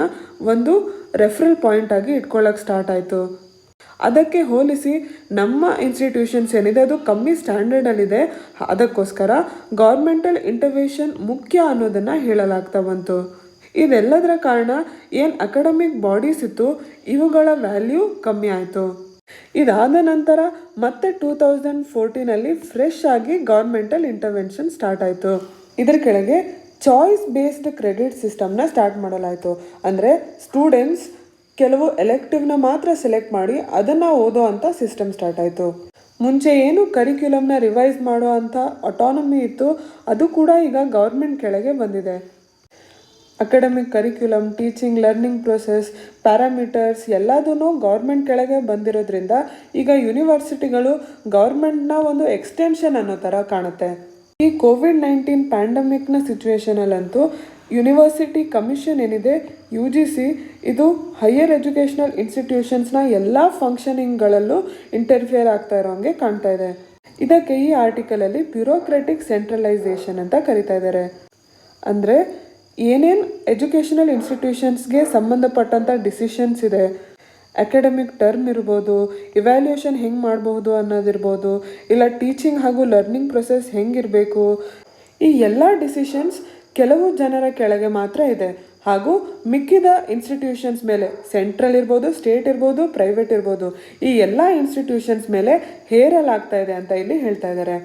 ಒಂದು ರೆಫರಲ್ ಪಾಯಿಂಟ್ ಆಗಿ ಇಟ್ಕೊಳ್ಳೋಕೆ ಸ್ಟಾರ್ಟ್ ಆಯಿತು. ಅದಕ್ಕೆ ಹೋಲಿಸಿ ನಮ್ಮ ಇನ್ಸ್ಟಿಟ್ಯೂಷನ್ಸ್ ಏನಿದೆ ಅದು ಕಮ್ಮಿ ಸ್ಟ್ಯಾಂಡರ್ಡಲ್ಲಿದೆ. ಅದಕ್ಕೋಸ್ಕರ ಗೌರ್ಮೆಂಟಲ್ ಇಂಟರ್ವೆನ್ಷನ್ ಮುಖ್ಯ ಅನ್ನೋದನ್ನು ಹೇಳಲಾಗ್ತಾ ಬಂತು. ಇದೆಲ್ಲದರ ಕಾರಣ ಏನು ಅಕಾಡೆಮಿಕ್ ಬಾಡೀಸ್ ಇತ್ತು ಇವುಗಳ ವ್ಯಾಲ್ಯೂ ಕಮ್ಮಿ ಆಯಿತು. ಇದಾದ ನಂತರ ಮತ್ತೆ 2014 ಫ್ರೆಶ್ ಆಗಿ ಗೌರ್ಮೆಂಟಲ್ ಇಂಟರ್ವೆನ್ಷನ್ ಸ್ಟಾರ್ಟ್ ಆಯಿತು. ಇದರ ಕೆಳಗೆ ಚಾಯ್ಸ್ ಬೇಸ್ಡ್ ಕ್ರೆಡಿಟ್ ಸಿಸ್ಟಮ್ನ ಸ್ಟಾರ್ಟ್ ಮಾಡಲಾಯಿತು. ಅಂದರೆ ಸ್ಟೂಡೆಂಟ್ಸ್ ಕೆಲವು ಎಲೆಕ್ಟಿವ್ನ ಮಾತ್ರ ಸೆಲೆಕ್ಟ್ ಮಾಡಿ ಅದನ್ನು ಓದೋ ಅಂಥ ಸಿಸ್ಟಮ್ ಸ್ಟಾರ್ಟ್ ಆಯಿತು. ಮುಂಚೆ ಏನು ಕರಿಕ್ಯುಲಮ್ನ ರಿವೈಸ್ ಮಾಡೋ ಅಂಥ ಅಟಾನಮಿ ಇತ್ತು ಅದು ಕೂಡ ಈಗ ಗೌರ್ಮೆಂಟ್ ಕೆಳಗೆ ಬಂದಿದೆ. Academic curriculum, teaching, learning process, parameters ಎಲ್ಲದೂ ಗೌರ್ಮೆಂಟ್ ಕೆಳಗೆ ಬಂದಿರೋದ್ರಿಂದ ಈಗ ಯೂನಿವರ್ಸಿಟಿಗಳು ಗೌರ್ಮೆಂಟ್ನ ಒಂದು ಎಕ್ಸ್ಟೆನ್ಷನ್ ಅನ್ನೋ ಥರ ಕಾಣುತ್ತೆ. ಈ ಕೋವಿಡ್-19 ಪ್ಯಾಂಡಮಿಕ್ನ ಸಿಚುವೇಶನಲ್ಲಂತೂ ಯೂನಿವರ್ಸಿಟಿ ಕಮಿಷನ್ ಏನಿದೆ UGC ಇದು ಹೈಯರ್ ಎಜುಕೇಷನಲ್ ಇನ್ಸ್ಟಿಟ್ಯೂಷನ್ಸ್ನ ಎಲ್ಲ ಫಂಕ್ಷನಿಂಗ್ಗಳಲ್ಲೂ ಇಂಟರ್ಫಿಯರ್ ಆಗ್ತಾ ಇರೋಂಗೆ ಕಾಣ್ತಾ ಇದೆ. ಇದಕ್ಕೆ ಈ ಆರ್ಟಿಕಲಲ್ಲಿ ಬ್ಯೂರೋಕ್ರೆಟಿಕ್ ಸೆಂಟ್ರಲೈಸೇಷನ್ ಅಂತ ಕರಿತಾ ಇದ್ದಾರೆ. ಅಂದರೆ ಏನೇನು ಎಜುಕೇಷನಲ್ ಇನ್ಸ್ಟಿಟ್ಯೂಷನ್ಸ್ಗೆ ಸಂಬಂಧಪಟ್ಟಂಥ ಡಿಸಿಷನ್ಸ್ ಇದೆ, ಅಕಾಡೆಮಿಕ್ ಟರ್ಮ್ ಇರ್ಬೋದು, ಇವ್ಯಾಲ್ಯೂಯೇಷನ್ ಹೆಂಗೆ ಮಾಡಬಹುದು ಅನ್ನೋದಿರ್ಬೋದು, ಇಲ್ಲ ಟೀಚಿಂಗ್ ಹಾಗೂ ಲರ್ನಿಂಗ್ ಪ್ರೊಸೆಸ್ ಹೆಂಗಿರಬೇಕು, ಈ ಎಲ್ಲ ಡಿಸಿಷನ್ಸ್ ಕೆಲವು ಜನರ ಕೆಳಗೆ ಮಾತ್ರ ಇದೆ. ಹಾಗೂ ಮಿಕ್ಕಿದ ಇನ್ಸ್ಟಿಟ್ಯೂಷನ್ಸ್ ಮೇಲೆ ಸೆಂಟ್ರಲ್ ಇರ್ಬೋದು, ಸ್ಟೇಟ್ ಇರ್ಬೋದು, ಪ್ರೈವೇಟ್ ಇರ್ಬೋದು ಈ ಎಲ್ಲ ಇನ್ಸ್ಟಿಟ್ಯೂಷನ್ಸ್ ಮೇಲೆ ಹೇರಲಾಗ್ತಾ ಇದೆ ಅಂತ ಇಲ್ಲಿ ಹೇಳ್ತಾ ಇದ್ದಾರೆ.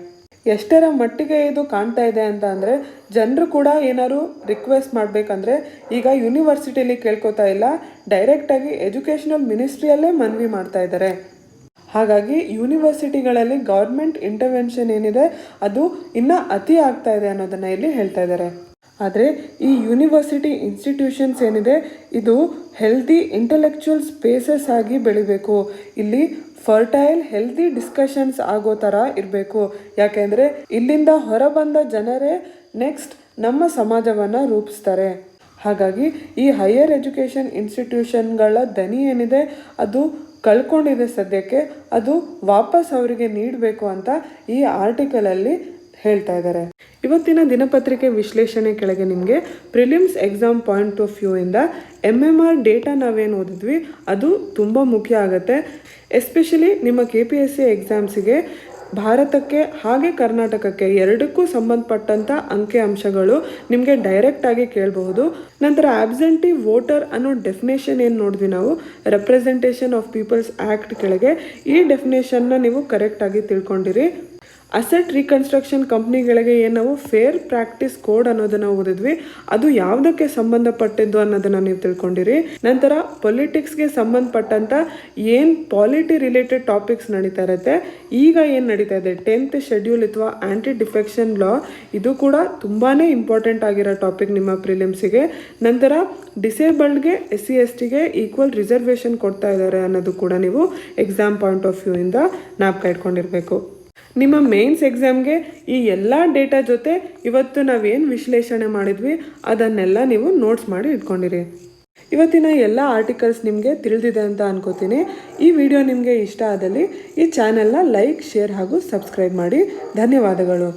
ಎಷ್ಟರ ಮಟ್ಟಿಗೆ ಇದು ಕಾಣ್ತಾ ಇದೆ ಅಂತ ಅಂದರೆ ಜನರು ಕೂಡ ಏನಾದ್ರು ರಿಕ್ವೆಸ್ಟ್ ಮಾಡಬೇಕಂದ್ರೆ ಈಗ ಯೂನಿವರ್ಸಿಟಿಯಲ್ಲಿ ಕೇಳ್ಕೊತಾ ಇಲ್ಲ, ಡೈರೆಕ್ಟಾಗಿ ಎಜುಕೇಷನಲ್ ಮಿನಿಸ್ಟ್ರಿಯಲ್ಲೇ ಮನವಿ ಮಾಡ್ತಾ ಇದ್ದಾರೆ. ಹಾಗಾಗಿ ಯೂನಿವರ್ಸಿಟಿಗಳಲ್ಲಿ ಗೌರ್ಮೆಂಟ್ ಇಂಟರ್ವೆನ್ಷನ್ ಏನಿದೆ ಅದು ಇನ್ನೂ ಅತಿ ಆಗ್ತಾ ಇದೆ ಅನ್ನೋದನ್ನು ಇಲ್ಲಿ ಹೇಳ್ತಾ ಇದ್ದಾರೆ. ಆದರೆ ಈ ಯೂನಿವರ್ಸಿಟಿ ಇನ್ಸ್ಟಿಟ್ಯೂಷನ್ಸ್ ಏನಿದೆ ಇದು ಹೆಲ್ದಿ ಇಂಟೆಲೆಕ್ಚುವಲ್ ಸ್ಪೇಸಸ್ ಆಗಿ ಬೆಳಿಬೇಕು. ಇಲ್ಲಿ ಫರ್ಟೈಲ್ ಹೆಲ್ದಿ ಡಿಸ್ಕಷನ್ಸ್ ಆಗೋ ಥರ ಇರಬೇಕು. ಯಾಕೆಂದರೆ ಇಲ್ಲಿಂದ ಹೊರಬಂದ ಜನರೇ ನೆಕ್ಸ್ಟ್ ನಮ್ಮ ಸಮಾಜವನ್ನು ರೂಪಿಸ್ತಾರೆ. ಹಾಗಾಗಿ ಈ ಹೈಯರ್ ಎಜುಕೇಷನ್ ಇನ್ಸ್ಟಿಟ್ಯೂಷನ್ಗಳ ದನಿ ಏನಿದೆ ಅದು ಕಳ್ಕೊಂಡಿದೆ ಸದ್ಯಕ್ಕೆ, ಅದು ವಾಪಸ್ ಅವರಿಗೆ ನೀಡಬೇಕು ಅಂತ ಈ ಆರ್ಟಿಕಲಲ್ಲಿ ಹೇಳ್ತಾ ಇದ್ದಾರೆ. ಇವತ್ತಿನ ದಿನಪತ್ರಿಕೆ ವಿಶ್ಲೇಷಣೆ ಕೆಳಗೆ ನಿಮಗೆ prelims exam point of view ಇಂದ MMR ಡೇಟಾ ನಾವೇನು ಓದಿದ್ವಿ ಅದು ತುಂಬ ಮುಖ್ಯ ಆಗುತ್ತೆ. ಎಸ್ಪೆಷಲಿ ನಿಮ್ಮ KPSC ಎಕ್ಸಾಮ್ಸಿಗೆ ಭಾರತಕ್ಕೆ ಹಾಗೆ ಕರ್ನಾಟಕಕ್ಕೆ ಎರಡಕ್ಕೂ ಸಂಬಂಧಪಟ್ಟಂಥ ಅಂಕಿ ಅಂಶಗಳು ನಿಮಗೆ ಡೈರೆಕ್ಟಾಗಿ ಕೇಳಬಹುದು. ನಂತರ ಆಬ್ಸೆಂಟಿ ವೋಟರ್ ಅನ್ನೋ ಡೆಫಿನೇಷನ್ ಏನು ನೋಡಿದ್ವಿ ನಾವು, ರೆಪ್ರೆಸೆಂಟೇಷನ್ ಆಫ್ ಪೀಪಲ್ಸ್ ಆ್ಯಕ್ಟ್ ಕೆಳಗೆ ಈ ಡೆಫಿನೇಷನ್ನ ನೀವು ಕರೆಕ್ಟಾಗಿ ತಿಳ್ಕೊಂಡಿರಿ. ಅಸೆಟ್ ರೀಕನ್ಸ್ಟ್ರಕ್ಷನ್ ಕಂಪ್ನಿಗಳಿಗೆ ಏನು ನಾವು ಫೇರ್ ಪ್ರಾಕ್ಟೀಸ್ ಕೋಡ್ ಅನ್ನೋದನ್ನು ಓದಿದ್ವಿ, ಅದು ಯಾವುದಕ್ಕೆ ಸಂಬಂಧಪಟ್ಟಿದ್ದು ಅನ್ನೋದನ್ನು ನೀವು ತಿಳ್ಕೊಂಡಿರಿ. ನಂತರ ಪೊಲಿಟಿಕ್ಸ್ಗೆ ಸಂಬಂಧಪಟ್ಟಂಥ ಏನು ಪಾಲಿಟಿ ರಿಲೇಟೆಡ್ ಟಾಪಿಕ್ಸ್ ನಡೀತಾ ಇರುತ್ತೆ, ಈಗ ಏನು ನಡೀತಾ ಇದೆ 10th ಶೆಡ್ಯೂಲ್ ಅಥವಾ ಆ್ಯಂಟಿ ಡಿಫೆಕ್ಷನ್ ಲಾ, ಇದು ಕೂಡ ತುಂಬಾ ಇಂಪಾರ್ಟೆಂಟ್ ಆಗಿರೋ ಟಾಪಿಕ್ ನಿಮ್ಮ ಪ್ರಿಲಿಮ್ಸಿಗೆ. ನಂತರ ಡಿಸೇಬಲ್ಡ್ಗೆ SC/STಗೆ ಈಕ್ವಲ್ ರಿಸರ್ವೇಷನ್ ಕೊಡ್ತಾ ಇದ್ದಾರೆ ಅನ್ನೋದು ಕೂಡ ನೀವು ಎಕ್ಸಾಮ್ ಪಾಯಿಂಟ್ ಆಫ್ ವ್ಯೂ ಇಂದ ಜ್ಞಾಪಕ ಇಟ್ಕೊಂಡಿರಬೇಕು. ನಿಮ್ಮ ಮೇನ್ಸ್ ಎಕ್ಸಾಮ್ಗೆ ಈ ಎಲ್ಲ ಡೇಟಾ ಜೊತೆ ಇವತ್ತು ನಾವೇನು ವಿಶ್ಲೇಷಣೆ ಮಾಡಿದ್ವಿ ಅದನ್ನೆಲ್ಲ ನೀವು ನೋಟ್ಸ್ ಮಾಡಿ ಇಟ್ಕೊಂಡಿರಿ. ಇವತ್ತಿನ ಎಲ್ಲ ಆರ್ಟಿಕಲ್ಸ್ ನಿಮಗೆ ತಿಳಿದಿದೆ ಅಂತ ಅನ್ಕೋತೀನಿ. ಈ ವಿಡಿಯೋ ನಿಮಗೆ ಇಷ್ಟ ಆದಲ್ಲಿ ಈ ಚಾನೆಲ್ನ ಲೈಕ್, ಶೇರ್ ಹಾಗೂ ಸಬ್ಸ್ಕ್ರೈಬ್ ಮಾಡಿ. ಧನ್ಯವಾದಗಳು.